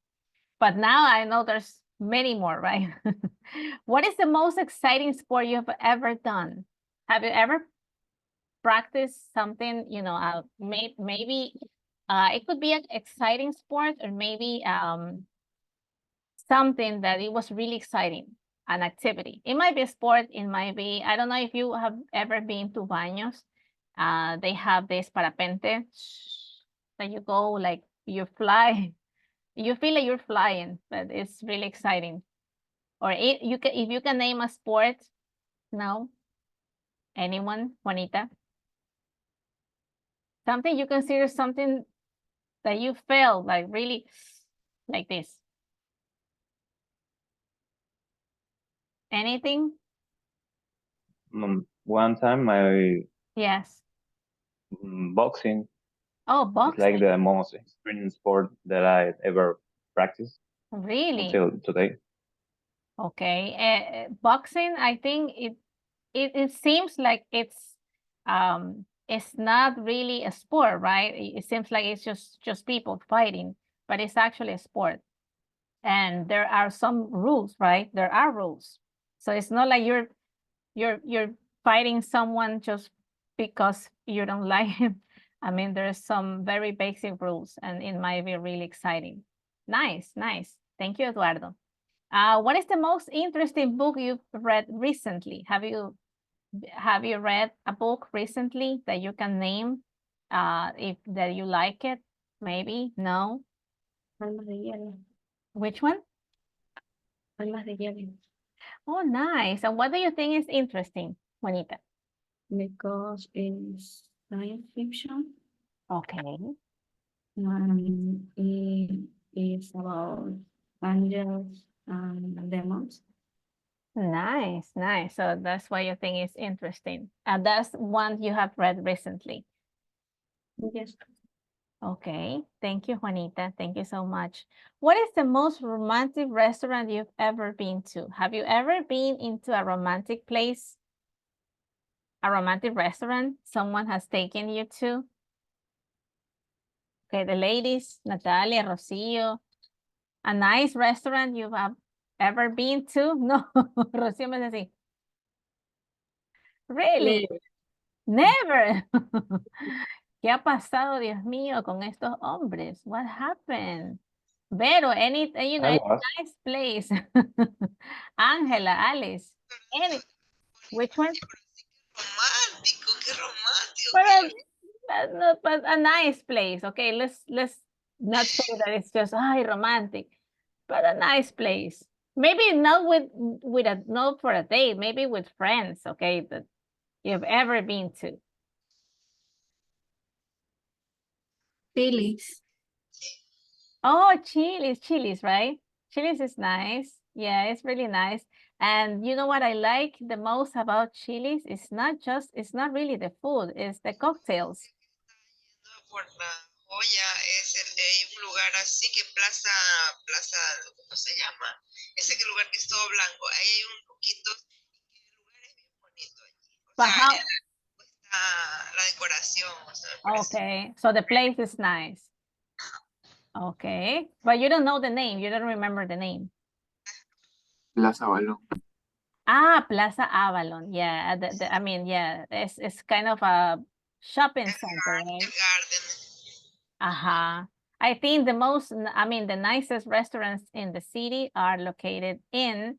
But now I know there's many more, right? What is the most exciting sport you have ever done? Have you ever practiced something, maybe it could be an exciting sport, or maybe something that it was really exciting, an activity. It might be a sport, it might be, I don't know if you have ever been to Baños. They have this parapente that you go, like you fly. You feel like you're flying, but it's really exciting. Or if you can name a sport, no? Anyone? Juanita? Something you consider something that you felt like really like this. Anything? One time Yes. boxing Oh, is boxing. like the most extreme sport that I ever practiced Really? until today. Okay. Boxing, I think it seems like it's not really a sport, right? It seems like it's just people fighting, but it's actually a sport. And there are some rules, right? There are rules. So it's not like you're fighting someone just because you don't like him. I mean, there's some very basic rules, and it might be really exciting. Nice, nice. Thank you, Eduardo. What is the most interesting book you've read recently? Have you read a book recently that you can name? If that you like it, maybe? No? Almas de hielo. Which one? Almas de hielo. Oh, nice. And what do you think is interesting, Juanita? Because it's science fiction. Okay. It is about angels and demons. Nice, nice. So that's why you think it's interesting. And that's one you have read recently. Yes. Okay. Thank you, Juanita. Thank you so much. What is the most romantic restaurant you've ever been to? Have you ever been into a romantic place? A romantic restaurant someone has taken you to? Okay, the ladies, Natalia, Rocio. A nice restaurant you have ever been to? No, Rocío me dice así. Really? Never. ¿Qué ha pasado, Dios mío, con estos hombres? What happened? Vero, any, you know, I any was. nice place. Ángela, Alice, any, which one? Romántico, qué romántico. But but a nice place. Okay, let's not say that it's just romantic, but a nice place. Maybe not with a not for a date. Maybe with friends. Okay, that you've ever been to. Phyllis. Oh, Chili's, right? Chili's is nice. Yeah, it's really nice. And you know what I like the most about Chili's? It's not really the food, it's the cocktails. Por la joya hay un lugar así que plaza, ¿cómo se llama? Ese lugar que es todo blanco. Ahí hay un poquito, el lugar es bien bonito allí. O But sea, how, está la decoración. O sea, me parece okay, so the place is nice. Okay, but you don't know the name. You don't remember the name. Plaza Balón. Ah, Plaza Avalon. Yeah, I mean, yeah, it's kind of a shopping center, right? el garden. Uh-huh. I think the nicest restaurants in the city are located in,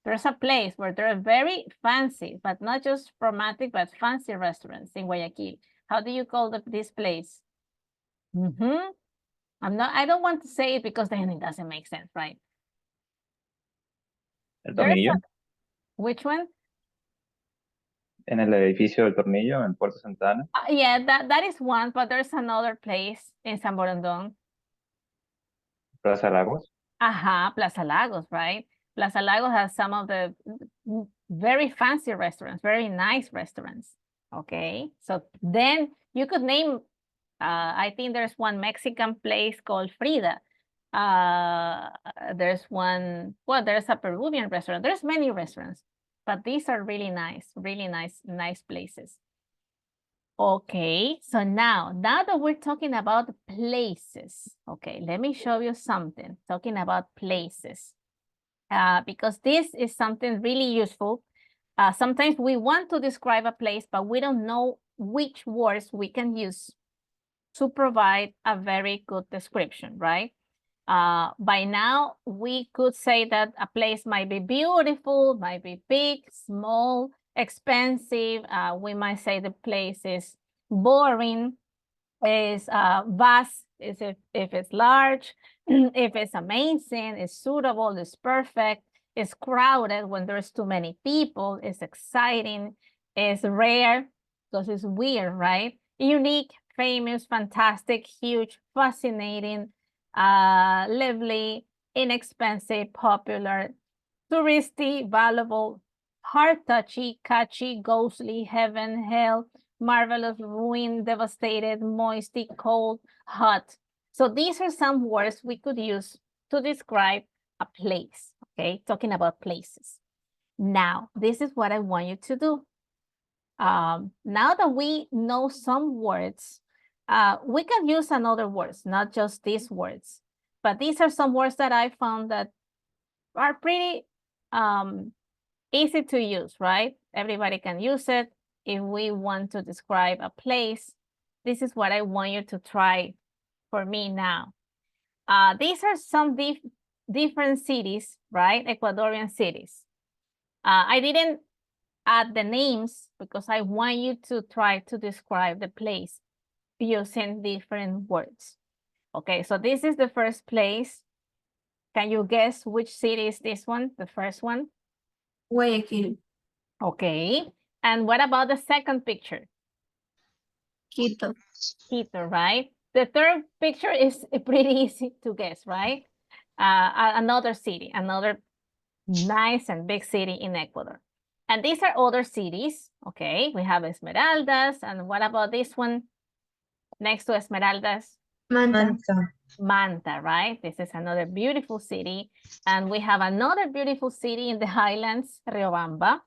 there's a place where they're very fancy, but not just romantic, but fancy restaurants in Guayaquil. How do you call this place? I don't want to say it because then it doesn't make sense, right? El There's Tornillo. Which one? En el edificio del Tornillo, en Puerto Santana. Yeah, that is one, but there's another place in San Borondón. Plaza Lagos. Plaza Lagos, right? Plaza Lagos has some of the very fancy restaurants, very nice restaurants. Okay, so then you could name, I think there's one Mexican place called Frida. There's one, well, there's a Peruvian restaurant. There's many restaurants, but these are really nice places. Okay, so now that we're talking about places, okay, let me show you something, talking about places, because this is something really useful. Sometimes we want to describe a place, but we don't know which words we can use to provide a very good description, right? By now, we could say that a place might be beautiful, might be big, small, expensive. We might say the place is boring, is vast, is if it's large, if it's amazing, it's suitable, it's perfect, it's crowded when there's too many people, it's exciting, it's rare, because it's weird, right? Unique, famous, fantastic, huge, fascinating, lively, inexpensive, popular, touristy, valuable, heart-touchy, catchy, ghostly, heaven, hell, marvelous, ruin, devastated, moisty, cold, hot. So these are some words we could use to describe a place, okay? Talking about places. Now, this is what I want you to do. Now that we know some words, we can use another words, not just these words. But these are some words that I found that are pretty easy to use, right? Everybody can use it. If we want to describe a place, this is what I want you to try for me now. These are some different cities, right? Ecuadorian cities. I didn't add the names because I want you to try to describe the place using different words. Okay, so this is the first place. Can you guess which city is this one, the first one? Guayaquil. Okay, and what about the second picture? Quito. Quito, right? The third picture is pretty easy to guess, right? Another city, another nice and big city in Ecuador. And these are other cities, okay? We have Esmeraldas, and what about this one? Next to Esmeraldas? Manta. Manta, right? This is another beautiful city. And we have another beautiful city in the highlands, Riobamba.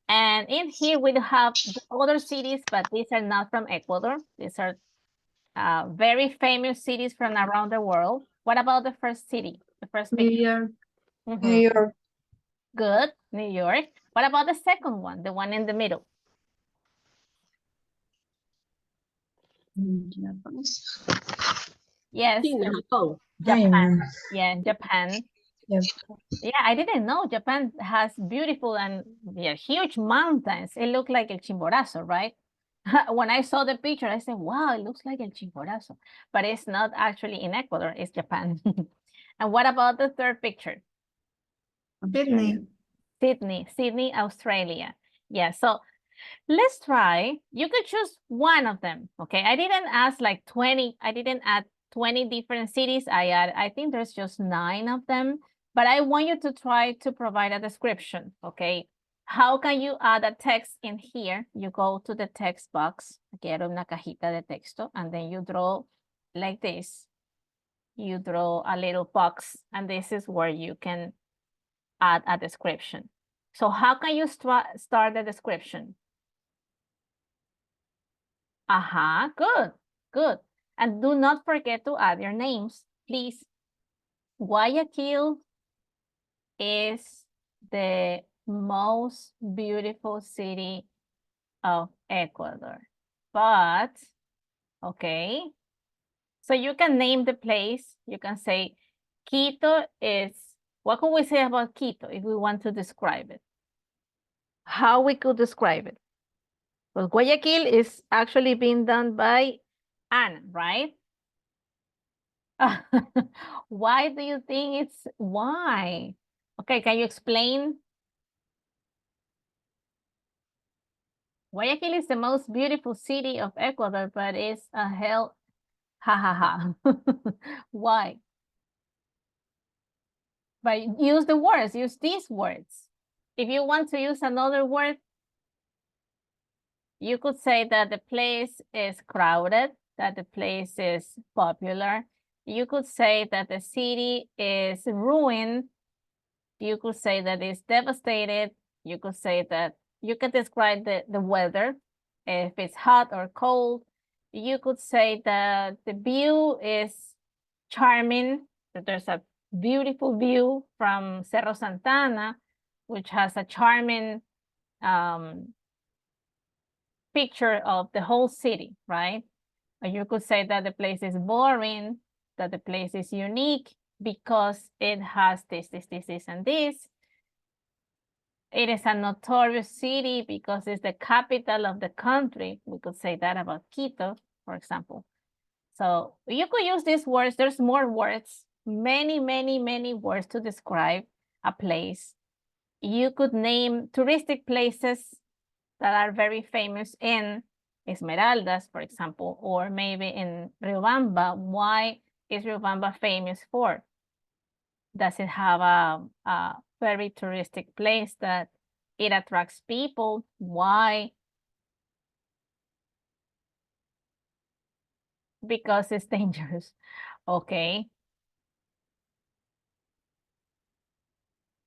And in here we have the other cities, but these are not from Ecuador. These are very famous cities from around the world. What about the first city? The first New picture? York. Mhm. New York. Good, New York. What about the second one, the one in the middle? Japan. Yes, Japón. Japan. Yeah, Japan. Yep. Yeah, I didn't know Japan has beautiful and huge mountains. It looked like El Chimborazo, right? When I saw the picture, I said, wow, it looks like El Chimborazo. But it's not actually in Ecuador, it's Japan. And what about the third picture? Sydney. Sydney, Australia. Yeah, so let's try. You could choose one of them, okay? I didn't ask like 20, I didn't add 20 different cities. I think there's just 9 of them, but I want you to try to provide a description, okay? How can you add a text in here? You go to the text box, quiero una cajita de texto, and then you draw like this. You draw a little box, and this is where you can add a description. So how can you start the description? Good, good. And do not forget to add your names, please. Guayaquil is the most beautiful city of Ecuador. But, okay, so you can name the place. You can say Quito is, what can we say about Quito if we want to describe it? How we could describe it? Well, Guayaquil is actually being done by Anna, right? Why do you think it's why? Okay, can you explain? Guayaquil is the most beautiful city of Ecuador, but it's a hell, ha ha ha. Why? But use the words, use these words. If you want to use another word, you could say that the place is crowded, that the place is popular. You could say that the city is ruined. You could say that it's devastated. You could say that you could describe the weather, if it's hot or cold. You could say that the view is charming, that there's a beautiful view from Cerro Santana, which has a charming picture of the whole city, right? Or you could say that the place is boring, that the place is unique because it has this, and this. It is a notorious city because it's the capital of the country. We could say that about Quito, for example. So you could use these words. There's more words, many, many, many words to describe a place. You could name touristic places that are very famous in Esmeraldas, for example, or maybe in Riobamba. Why is Riobamba famous for? Does it have a very touristic place that it attracts people? Why? Because it's dangerous. Okay.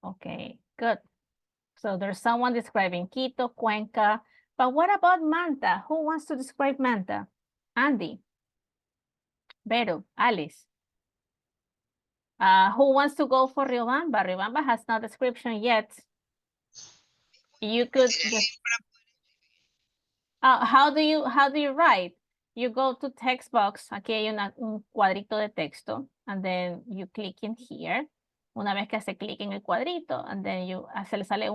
Okay, good. So there's someone describing Quito, Cuenca, but what about Manta? Who wants to describe Manta? Andy, Vero, Alice. Who wants to go for Riobamba? Riobamba has no description yet. You could just, how do you write? You go to text box, aquí hay un cuadrito de texto, and then you click in here. Una vez que hace clic en el cuadrito, and then se le sale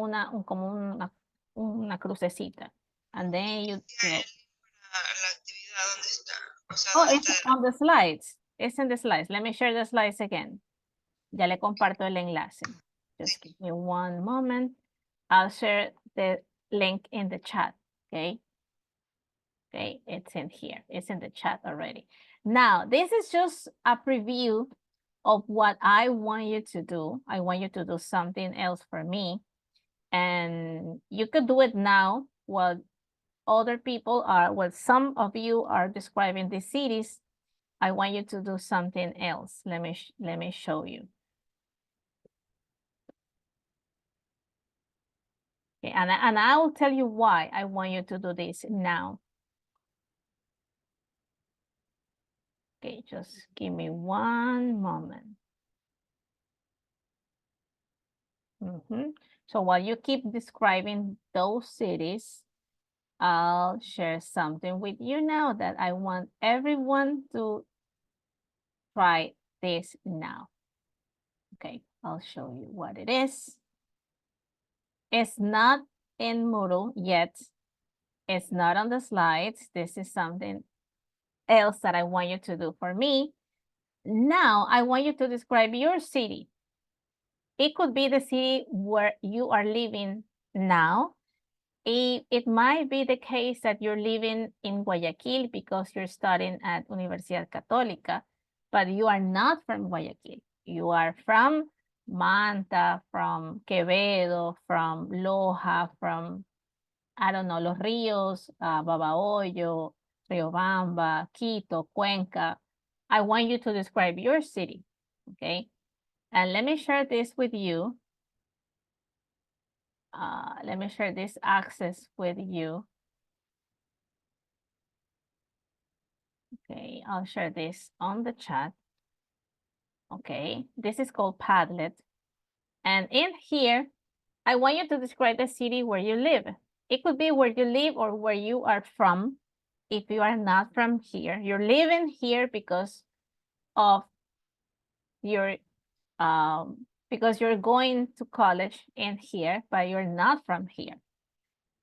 como una crucecita. And then you go. La actividad, ¿dónde está? O sea, Oh, ¿dónde it's está? on the slides. It's in the slides. Let me share the slides again. Ya le comparto el enlace. Just give me one moment. I'll share the link in the chat, okay? Okay, it's in here. It's in the chat already. Now, this is just a preview of what I want you to do. I want you to do something else for me. And you could do it now while other people are, well, some of you are describing the cities. I want you to do something else. Let me show you. Okay, and I will tell you why I want you to do this now. Okay, just give me one moment. So while you keep describing those cities, I'll share something with you now that I want everyone to try this now. Okay, I'll show you what it is. It's not in Moodle yet. It's not on the slides. This is something else that I want you to do for me. Now, I want you to describe your city. It could be the city where you are living now. It might be the case that you're living in Guayaquil because you're studying at Universidad Católica, but you are not from Guayaquil. You are from Manta, from Quevedo, from Loja, from, I don't know, Los Ríos, Babahoyo, Riobamba, Quito, Cuenca. I want you to describe your city, okay? And let me share this with you. Let me share this access with you. Okay, I'll share this on the chat. Okay, this is called Padlet. And in here, I want you to describe the city where you live. It could be where you live or where you are from. If you are not from here, you're living here because of your, because you're going to college in here, but you're not from here.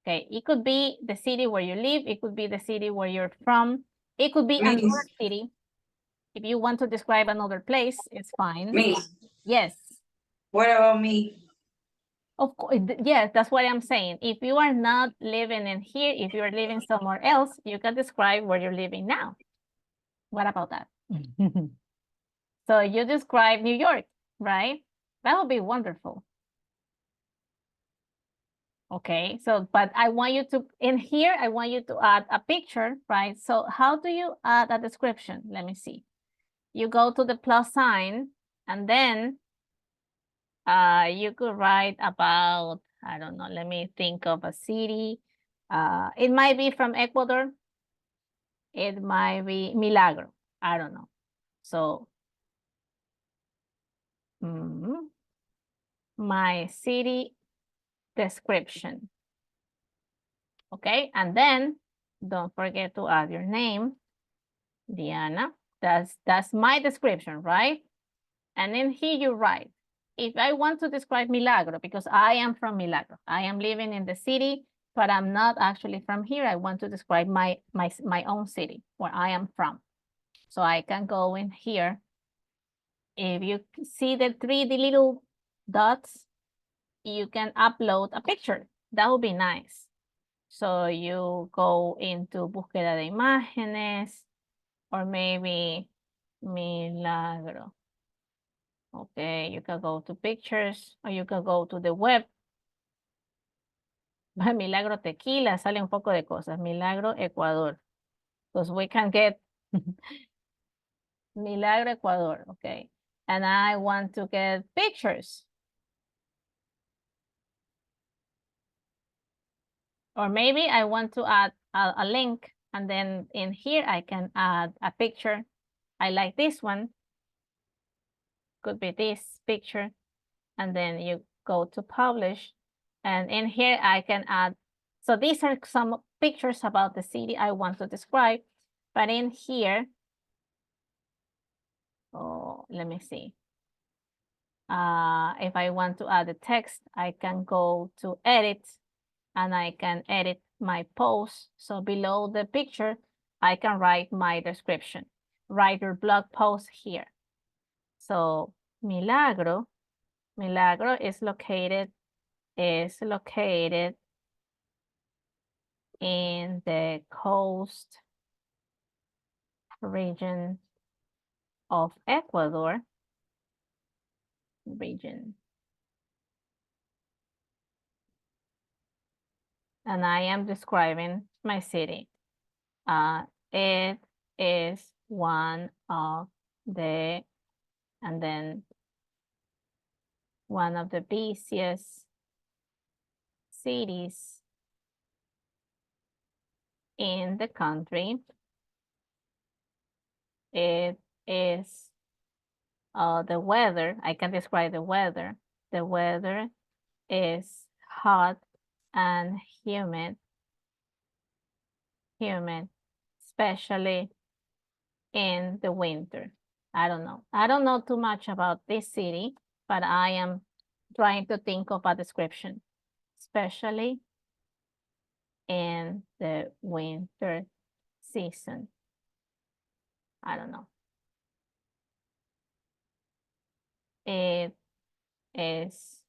Okay, it could be the city where you live. It could be the city where you're from. It could be another city. If you want to describe another place, it's fine. Me. Yes. What about me? Of course, yes, that's what I'm saying. If you are not living in here, if you're living somewhere else, you can describe where you're living now. What about that? So you describe New York, right? That would be wonderful. Okay, so, but I want you to, in here, I want you to add a picture, right? So how do you add a description? Let me see. You go to the plus sign and then you could write about, I don't know, let me think of a city. It might be from Ecuador. It might be Milagro. I don't know. So my city description. Okay, and then don't forget to add your name, Diana. That's my description, right? And then here you write, if I want to describe Milagro, because I am from Milagro, I am living in the city, but I'm not actually from here. I want to describe my own city where I am from. So I can go in here. If you see the the little dots, you can upload a picture. That would be nice. So you go into búsqueda de imágenes, or maybe Milagro. Okay, you can go to pictures, or you can go to the web. Milagro Tequila, sale un poco de cosas. Milagro Ecuador. Because we can get Milagro Ecuador, okay. And I want to get pictures. Or maybe I want to add a link, and then in here I can add a picture. I like this one. Could be this picture. And then you go to publish. And in here I can add, so these are some pictures about the city I want to describe. But in here, oh, let me see. If I want to add a text, I can go to edit and I can edit my post. So below the picture, I can write my description. Write your blog post here. So Milagro is located in the coast region of Ecuador. And I am describing my city. It is one of the, and then one of the busiest cities in the country. it is the weather. I can describe the weather. The weather is hot and humid, especially in the winter. I don't know. I don't know too much about this city, but I am trying to think of a description, especially in the winter season. I don't know. It is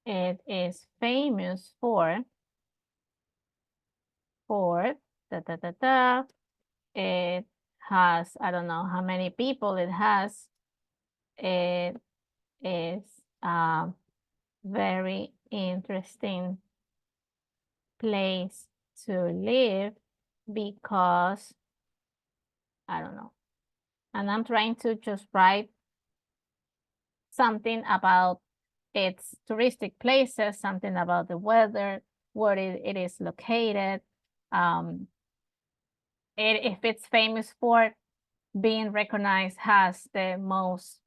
it is famous for it has, I don't know how many people it has. It is a very interesting place to live because I don't know. And I'm trying to just write something about its touristic places, something about the weather, where it is located. If it's famous for being recognized as the most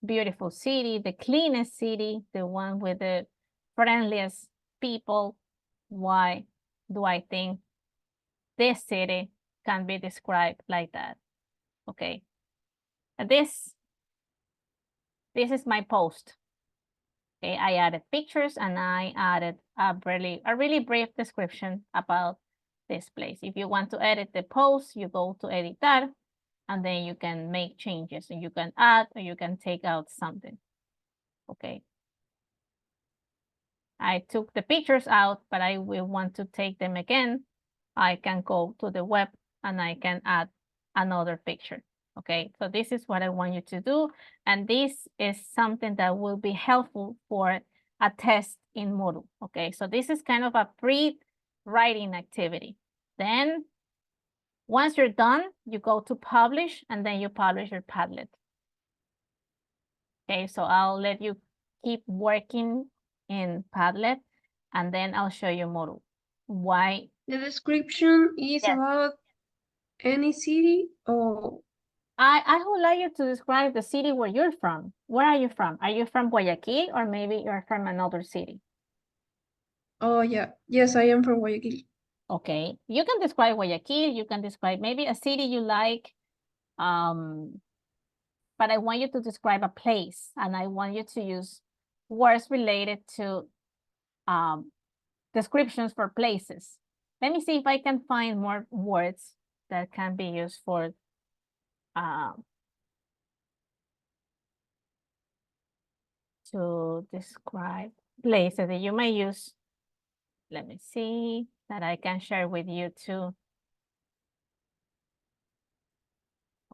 beautiful city, the cleanest city, the one with the friendliest people, why do I think this city can be described like that? Okay. And this is my post. Okay, I added pictures and I added a really brief description about this place. If you want to edit the post, you go to editar and then you can make changes and you can add or you can take out something. Okay. I took the pictures out, but I will want to take them again. I can go to the web and I can add another picture. Okay, so this is what I want you to do. And this is something that will be helpful for a test in Moodle. Okay, so this is kind of a pre-writing activity. Then once you're done, you go to publish and then you publish your Padlet. Okay, so I'll let you keep working in Padlet and then I'll show you Moodle. Why? The description is Yes. about any city or I would like you to describe the city where you're from. Where are you from? Are you from Guayaquil or maybe you're from another city? oh yeah. Yes, I am from Guayaquil. Okay, you can describe Guayaquil, you can describe maybe a city you like, but I want you to describe a place and I want you to use words related to descriptions for places. Let me see if I can find more words that can be used for to describe places that you may use. Let me see that I can share with you too.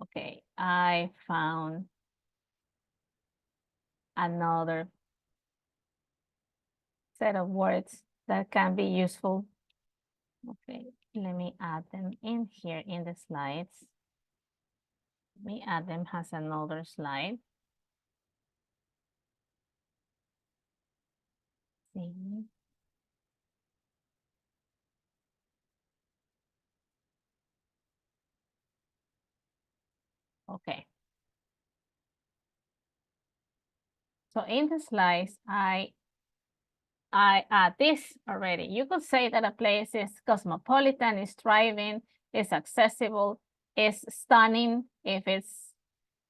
Okay, I found another set of words that can be useful. Okay, let me add them in here in the slides. Let me add them as another slide. See. Okay. So in the slides, I add this already. You could say that a place is cosmopolitan, is thriving, is accessible, is stunning if it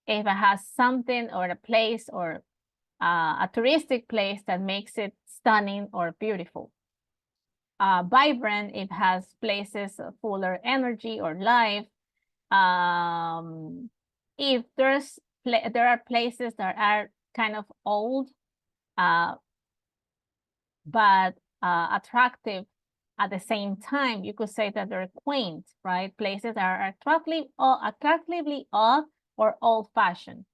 has something or a place or a touristic place that makes it stunning or beautiful. Vibrant, it has places fuller energy or life. If there are places that are kind of old, but attractive at the same time, you could say that they're quaint, right? Places that are attractively odd or old-fashioned,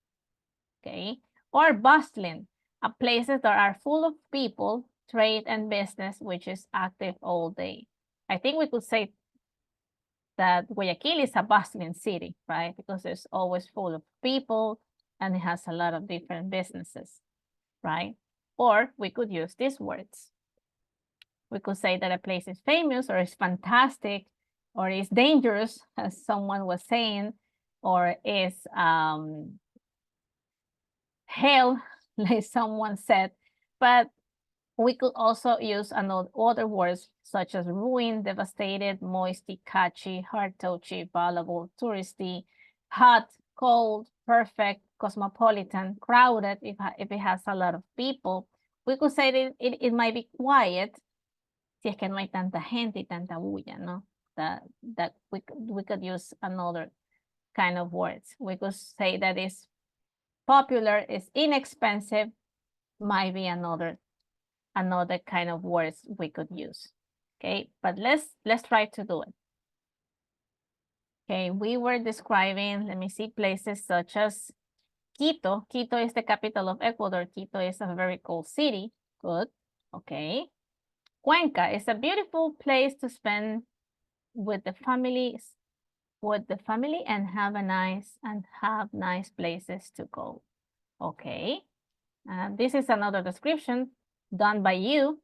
okay? Or bustling, places that are full of people, trade and business, which is active all day. I think we could say that Guayaquil is a bustling city, right? Because it's always full of people and it has a lot of different businesses, right? Or we could use these words. We could say that a place is famous or is fantastic or is dangerous, as someone was saying, or is hell, like someone said. But we could also use other words such as ruined, devastated, moisty, catchy, heart-touchy, valuable, touristy, hot, cold, perfect, cosmopolitan, crowded, if it has a lot of people. We could say that it might be quiet, si es que no hay tanta gente y tanta bulla, no? That we could use another kind of words. We could say that it's popular, it's inexpensive, might be another kind of words we could use. Okay, but let's try to do it. Okay, we were describing, let me see, places such as Quito. Quito is the capital of Ecuador. Quito is a very cool city. Good. Okay. Cuenca is a beautiful place to spend with the family and have nice places to go. Okay. This is another description done by you.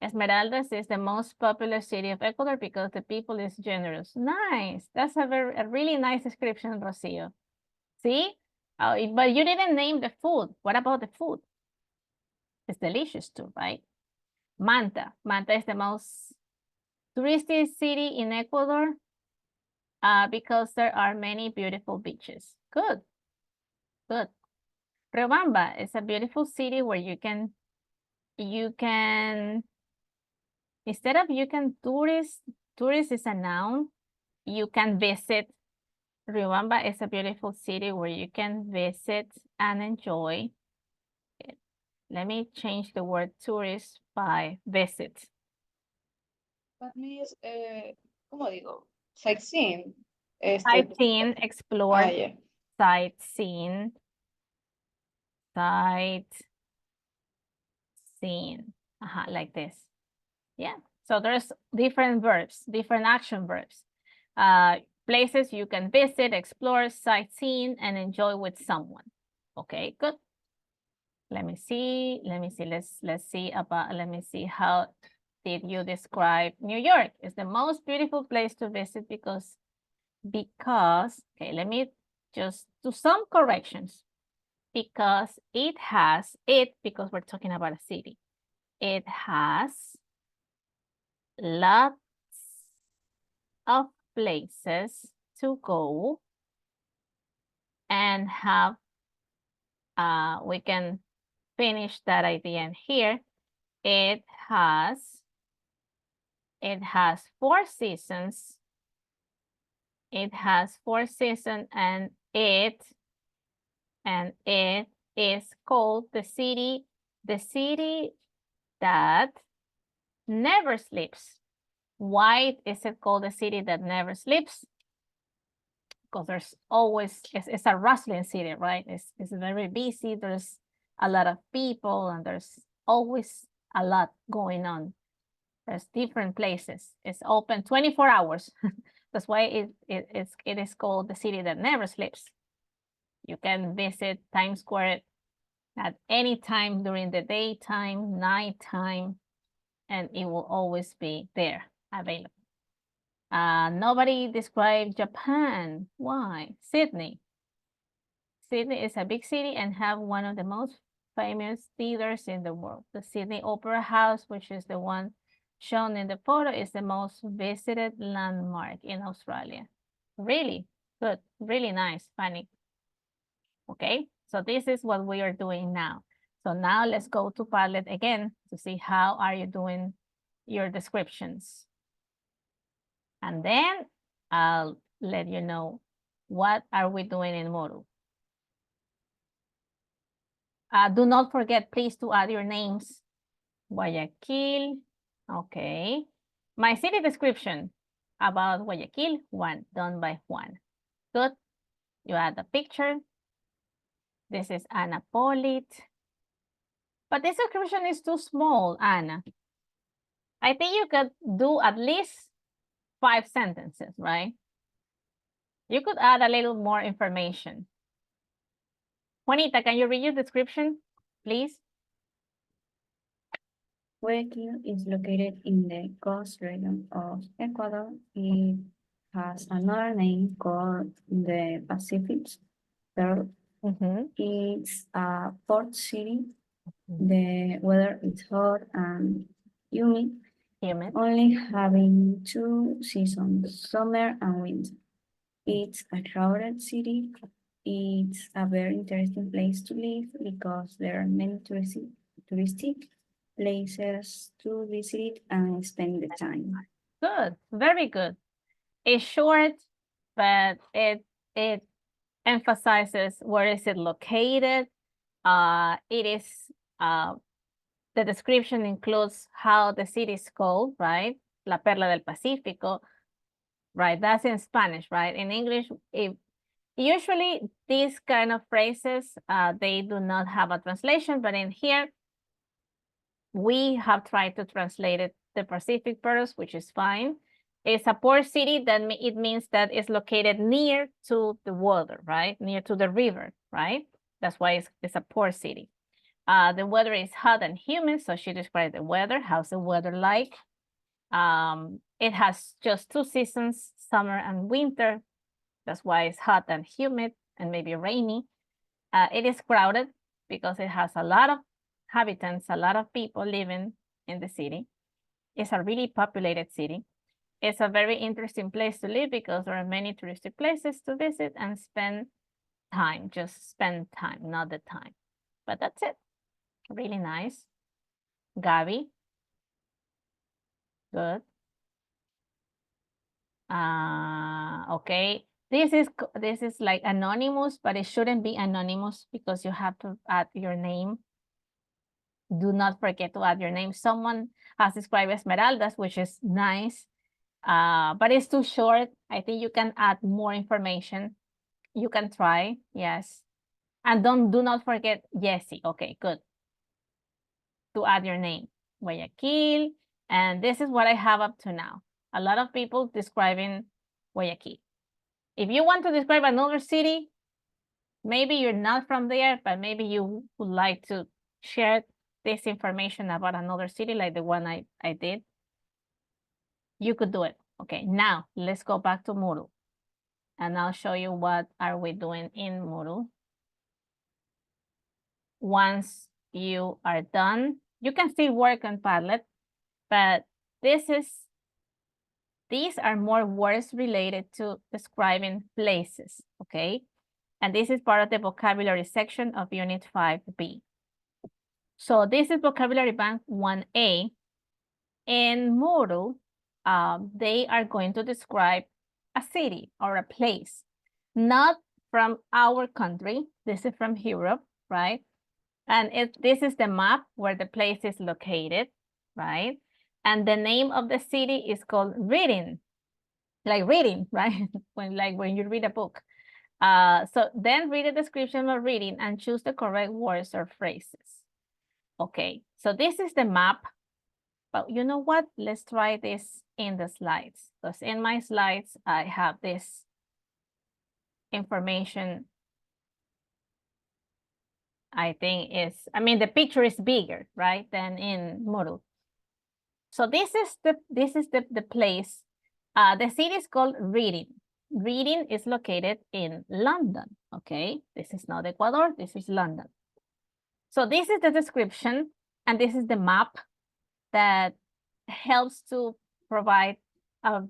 Esmeraldas is the most popular city of Ecuador because the people is generous. Nice. That's a really nice description, Rocio. See? But you didn't name the food. What about the food? It's delicious too, right? Manta. Manta is the most touristy city in Ecuador because there are many beautiful beaches. Good. Good. Riobamba is a beautiful city where you can instead of tourist is a noun, you can visit. Riobamba is a beautiful city where you can visit and enjoy. Let me change the word tourist by visit. That means, ¿cómo digo? Sightseeing. Sightseeing, explore, yeah. sightseeing, like this. Yeah, so there's different verbs, different action verbs. Places you can visit, explore, sightseeing, and enjoy with someone. Okay, good. Let me see. Let's see how did you describe New York? It's the most beautiful place to visit because, okay, let me just do some corrections. Because because we're talking about a city, it has lots of places to go and have, we can finish that idea in here. It has 4 seasons. It has 4 seasons and it is called the city that never sleeps. Why is it called the city that never sleeps? Because there's always, it's a rustling city, right? It's very busy. There's a lot of people and there's always a lot going on. There's different places. It's open 24 hours. That's why it is called the city that never sleeps. You can visit Times Square at any time during the daytime, nighttime, and it will always be there available. Nobody described Japan. Why? Sydney. Sydney is a big city and have one of the most famous theaters in the world. The Sydney Opera House, which is the one shown in the photo, is the most visited landmark in Australia. Really good, really nice, funny. Okay, so this is what we are doing now. So now let's go to Padlet again to see how are you doing your descriptions. And then I'll let you know what are we doing in Moodle. Do not forget, please, to add your names. Guayaquil, okay. My city description about Guayaquil, done by Juan. Good, you add the picture. This is Anna Polit. But this description is too small, Anna. I think you could do at least 5 sentences, right? You could add a little more information. Juanita, can you read your description, please? Guayaquil is located in the coast region of Ecuador. It has another name called the Pacific. Third, it's a port city. The weather is hot and humid, only having 2 seasons, summer and winter. It's a crowded city. It's a very interesting place to live because there are many touristic places to visit and spend the time. Good, very good. It's short, but it emphasizes where is it located. It is the description includes how the city is called, right? La Perla del Pacífico, right? That's in Spanish, right? In English, usually these kind of phrases, they do not have a translation, but in here, we have tried to translate it the Pacific purpose, which is fine. It's a port city, then it means that it's located near to the water, right? Near to the river, right? That's why it's a port city. The weather is hot and humid, so she described the weather. How's the weather like? It has just 2 seasons, summer and winter. That's why it's hot and humid and maybe rainy. It is crowded because it has a lot of inhabitants, a lot of people living in the city. It's a really populated city. It's a very interesting place to live because there are many touristic places to visit and spend time, just spend time, not the time. But that's it. Really nice. Gabby. Good. Okay. This is like anonymous, but it shouldn't be anonymous because you have to add your name. Do not forget to add your name. Someone has described Esmeraldas, which is nice, but it's too short. I think you can add more information. You can try, yes. And do not forget Jessie. Okay, good. To add your name. Guayaquil. And this is what I have up to now. A lot of people describing Guayaquil. If you want to describe another city, maybe you're not from there, but maybe you would like to share this information about another city like the one I did, you could do it. Okay, now let's go back to Moodle. And I'll show you what are we doing in Moodle. Once you are done, you can still work on Padlet, but these are more words related to describing places, okay? And this is part of the vocabulary section of Unit 5B. So this is Vocabulary Bank 1A. In Moodle, they are going to describe a city or a place, not from our country. This is from Europe, right? And this is the map where the place is located, right? And the name of the city is called Reading, like reading, right? when you read a book. So then read the description of Reading and choose the correct words or phrases. Okay, so this is the map, but you know what? Let's try this in the slides, because in my slides, I have this information. I think the picture is bigger, right, than in Moodle. So this is the place. The city is called Reading. Reading is located in London, okay? This is not Ecuador, this is London. So this is the description, and this is the map that helps to provide a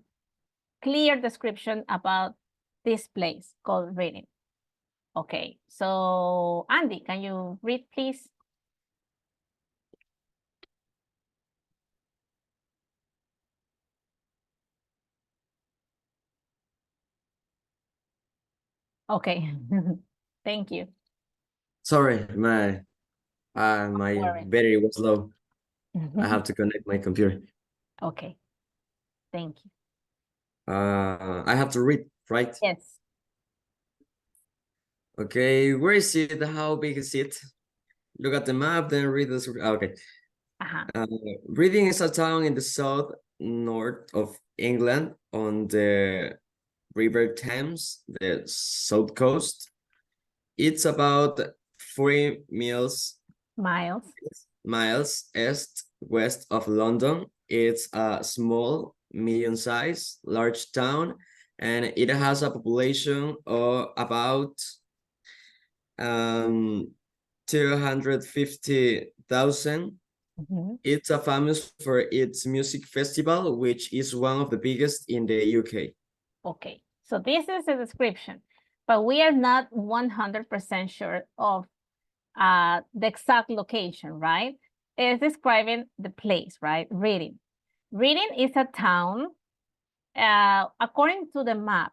clear description about this place called Reading. Okay, so Andy, can you read, please? Okay, thank you. Sorry, my battery was low. I have to connect my computer. Okay, thank you. I have to read, right? Yes. Okay, where is it? How big is it? Look at the map, then read the. Okay. Reading is a town in the south north of England on the River Thames, the south coast. It's about 40 miles east west of London. It's a small, medium-sized, large town, and it has a population of about 250,000. It's a famous for its music festival, which is one of the biggest in the UK. Okay, so this is the description, but we are not 100% sure of the exact location, right? It's describing the place, right? Reading. Reading is a town, according to the map.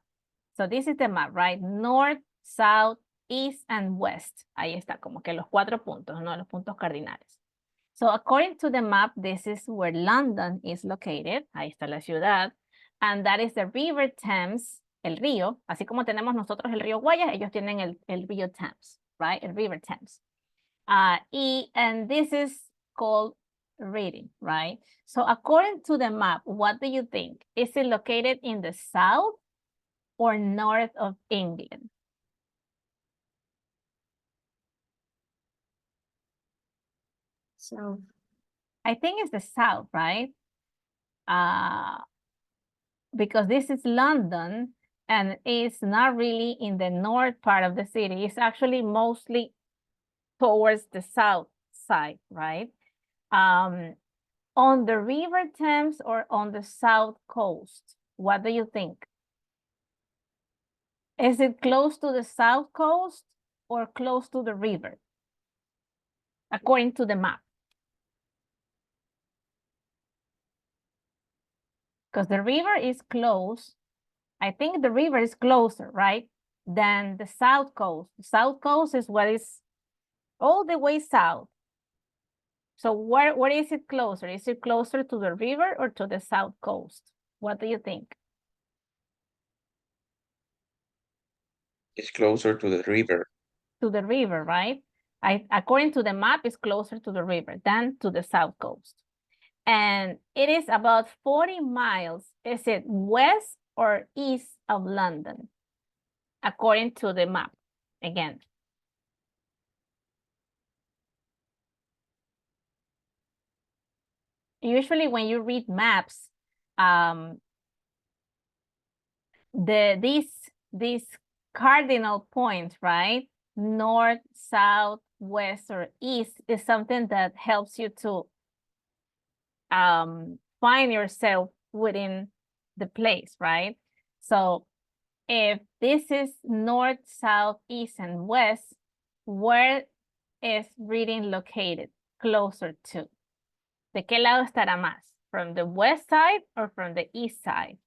So this is the map, right? North, south, east, and west. Ahí está, como que los 4 puntos, ¿no? Los puntos cardinales. So according to the map, this is where London is located. Ahí está la ciudad. And that is the River Thames, el río. Así como tenemos nosotros el río Guayas, ellos tienen el río Thames, right? El River Thames. And this is called Reading, right? So according to the map, what do you think? Is it located in the south or north of England? So I think it's the south, right? Because this is London and it's not really in the north part of the city. It's actually mostly towards the south side, right? On the River Thames or on the south coast? What do you think? Is it close to the south coast or close to the river? According to the map. Because the river is close. I think the river is closer, right? Than the south coast. The south coast is what is all the way south. So where is it closer? Is it closer to the river or to the south coast? What do you think? It's closer to the river. To the river, right? According to the map, it's closer to the river than to the south coast. And it is about 40 miles. Is it west or east of London? According to the map, again. Usually when you read maps, these cardinal points, right? North, south, west, or east is something that helps you to find yourself within the place, right? So if this is north, south, east, and west, where is Reading located? Closer to. ¿De qué lado estará más? From the west side or from the east side?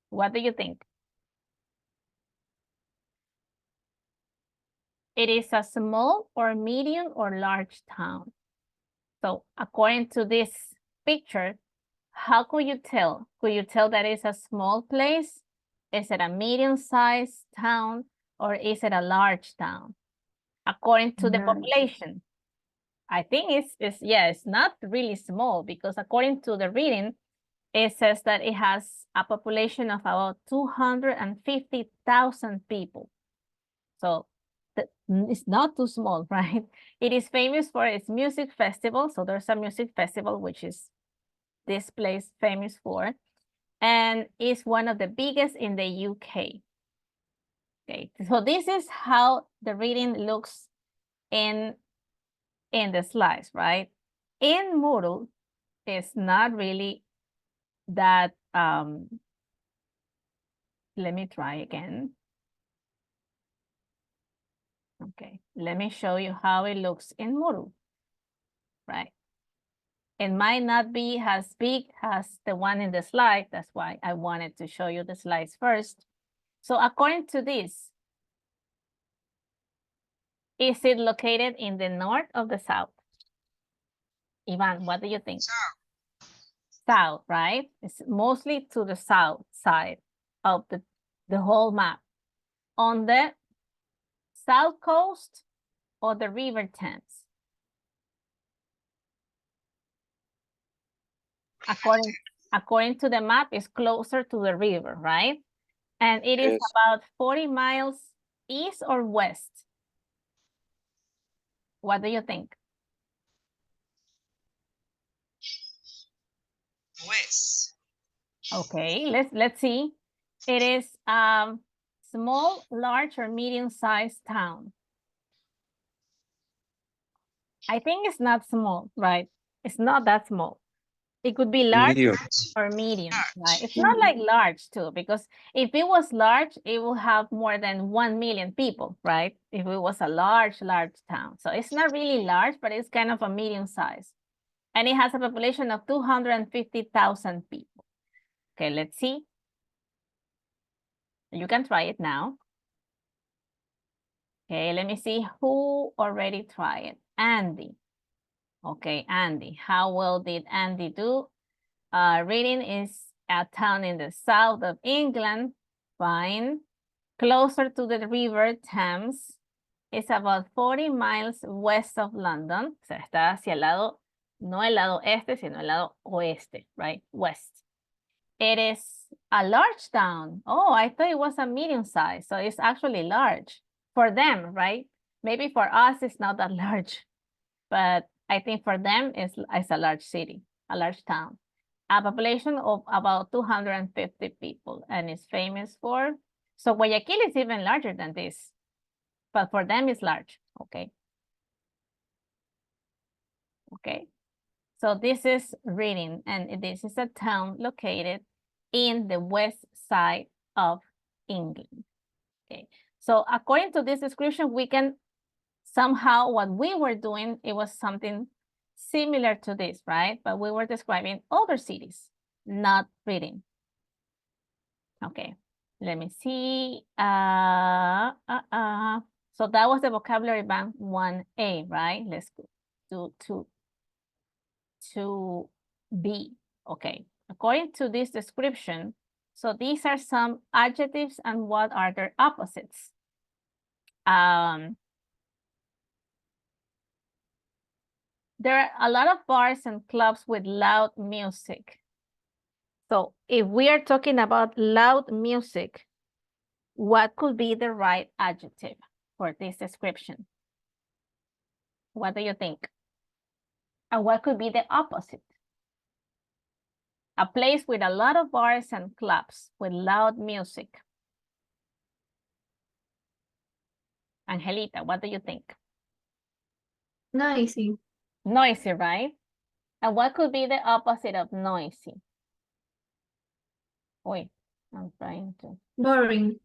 What do you think? It is a small or medium or large town. So according to this picture, how could you tell? Could you tell that it's a small place? Is it a medium-sized town or is it a large town? According to the population. I think it's not really small because according to the reading, it says that it has a population of about 250,000 people. So it's not too small, right? It is famous for its music festival. So there's a music festival, which is this place famous for, and is one of the biggest in the UK. Okay, so this is how the reading looks in the slides, right? In Moodle, it's not really that, let me try again. Okay, let me show you how it looks in Moodle, right? It might not be as big as the one in the slide. That's why I wanted to show you the slides first. So according to this, is it located in the north or the south? Ivan, what do you think? South. South, right? It's mostly to the south side of the whole map. On the south coast or the River Thames? According to the map, it's closer to the river, right? And it is about 40 miles east or west? What do you think? West. Okay, let's see. It is small, large, or medium-sized town. I think it's not small, right? It's not that small. It could be large Medium. or medium, right? It's not like large too, because if it was large, it will have more than 1 million people, right? If it was a large town. So it's not really large, but it's kind of a medium size. And it has a population of 250,000 people. Okay, let's see. You can try it now. Okay, let me see who already tried it. Andy. Okay, Andy. How well did Andy do? Reading is a town in the south of England. Fine. Closer to the river Thames. It's about 40 miles west of London. O sea, está hacia el lado, no el lado este, sino el lado oeste, right? West. It is a large town. Oh, I thought it was a medium size. So it's actually large for them, right? Maybe for us, it's not that large, but I think for them, it's a large city, a large town. A population of about 250 people, and it's famous for, so Guayaquil is even larger than this, but for them it's large, okay? Okay, so this is Reading, and this is a town located in the west side of England, okay? So according to this description, we can somehow, what we were doing, it was something similar to this, right? But we were describing other cities, not Reading. Okay, let me see. So that was the vocabulary bank 1A, right? Let's go to 2B. Okay, according to this description, so these are some adjectives and what are their opposites? There are a lot of bars and clubs with loud music. So if we are talking about loud music, what could be the right adjective for this description? What do you think? And what could be the opposite? A place with a lot of bars and clubs with loud music. Angelita, what do you think? Noisy. Noisy, right? And what could be the opposite of noisy? Wait, I'm trying to. Boring.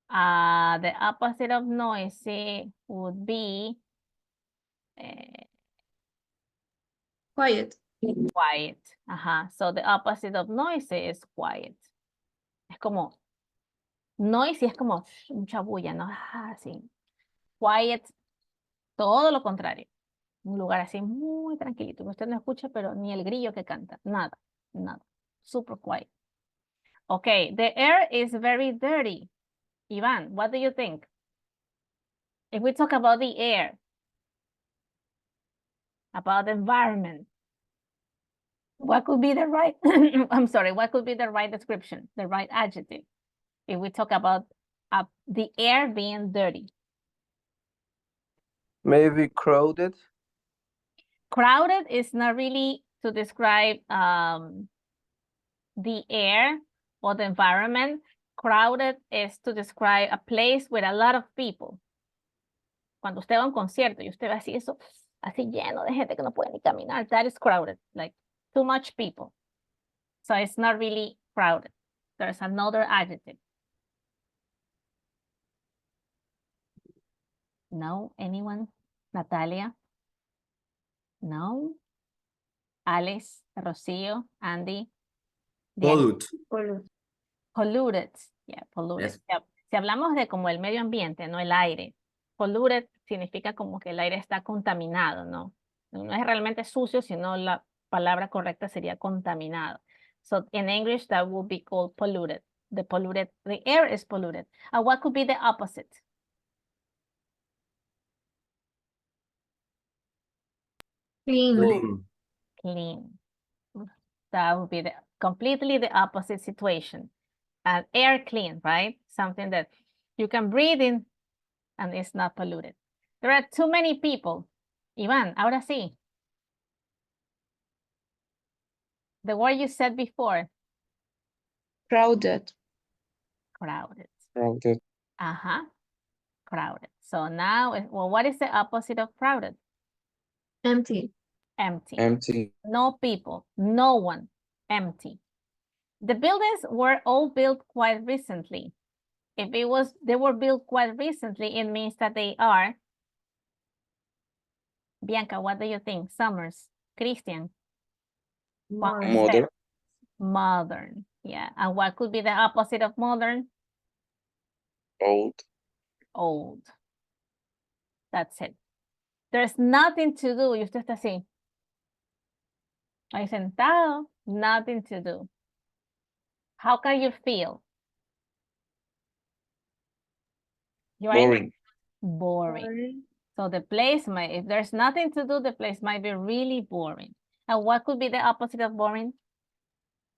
The opposite of noisy would be Quiet. quiet. So the opposite of noisy is quiet. Es como, noisy es como mucha bulla, ¿no? Así. Quiet, todo lo contrario. Un lugar así muy tranquilito, que usted no escucha, pero ni el grillo que canta, nada, nada. Super quiet. Okay, the air is very dirty. Ivan, what do you think? If we talk about the air, about the environment, what could be the right, I'm sorry, what could be the right description, the right adjective? If we talk about the air being dirty. Maybe crowded. Crowded is not really to describe the air or the environment. Crowded is to describe a place with a lot of people. Cuando usted va a un concierto y usted ve así eso, así lleno de gente que no puede ni caminar, that is crowded, like too much people. So it's not really crowded. There's another adjective. No, anyone? Natalia? No? Alice, Rocio, Andy? Pollute. Polluted. Yeah, polluted. Yes. Yeah. Si hablamos de como el medio ambiente, no el aire. Polluted significa como que el aire está contaminado, ¿no? No es realmente sucio, sino la palabra correcta sería contaminado. So in English, that would be called polluted. The air is polluted. And what could be the opposite? Clean. Clean. That would be completely the opposite situation. Air clean, right? Something that you can breathe in and it's not polluted. There are too many people. Iván, ahora sí. The word you said before. Crowded. Crowded. Crowded. Uh-huh. Crowded. So now, well, what is the opposite of crowded? Empty. Empty. Empty. No people, no one, empty. The buildings were all built quite recently. If they were built quite recently, it means that they are. Bianca, what do you think? Summers, Christian. Modern. Modern, yeah. And what could be the opposite of modern? Old. Old. That's it. There's nothing to do. Y usted está así. Ahí sentado, nothing to do. How can you feel? Boring. Boring. So the place might, if there's nothing to do, the place might be really boring. And what could be the opposite of boring?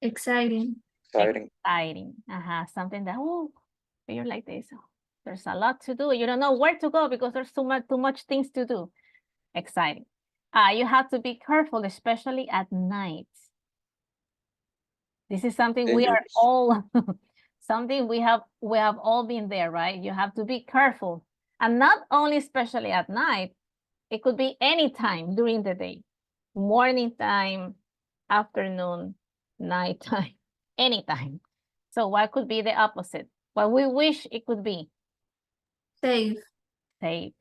Exciting. Exciting. Exciting. Something that, oh, you're like this. There's a lot to do. You don't know where to go because there's too much things to do. Exciting. You have to be careful, especially at night. This is something we are all, something we have all been there, right? You have to be careful. And not only especially at night, it could be any time during the day. Morning time, afternoon, nighttime, anytime. So what could be the opposite? What we wish it could be? Safe. Safe,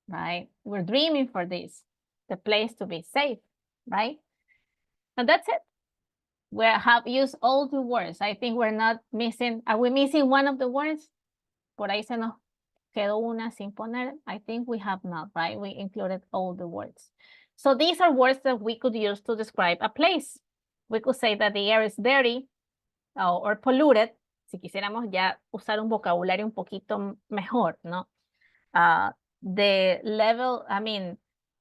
right? We're dreaming for this, the place to be safe, right? And that's it. We have used all the words. I think we're not missing. Are we missing one of the words? Por ahí se nos quedó una sin poner. I think we have not, right? We included all the words. So these are words that we could use to describe a place. We could say that the air is dirty or polluted. Si quisiéramos ya usar un vocabulario un poquito mejor, ¿no? The level, I mean,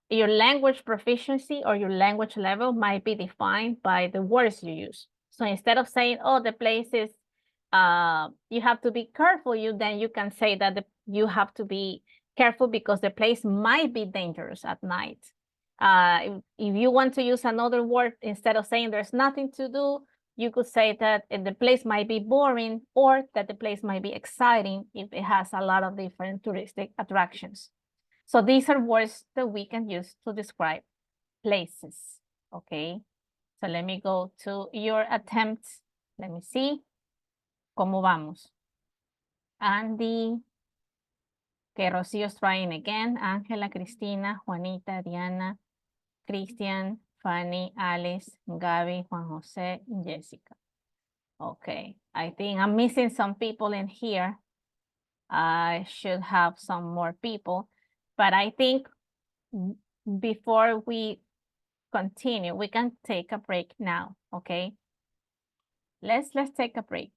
your language proficiency or your language level might be defined by the words you use. So instead of saying, oh, the place is, you have to be careful, then you can say that you have to be careful because the place might be dangerous at night. If you want to use another word, instead of saying there's nothing to do, you could say that the place might be boring or that the place might be exciting if it has a lot of different touristic attractions. So these are words that we can use to describe places, okay? So let me go to your attempts. Let me see. ¿Cómo vamos? Andy. Okay, Rocio's trying again. Ángela, Cristina, Juanita, Diana, Christian, Fanny, Alice, Gaby, Juan Jose, Jessica. Okay, I think I'm missing some people in here. I should have some more people, but I think before we continue, we can take a break now, okay? Let's take a break.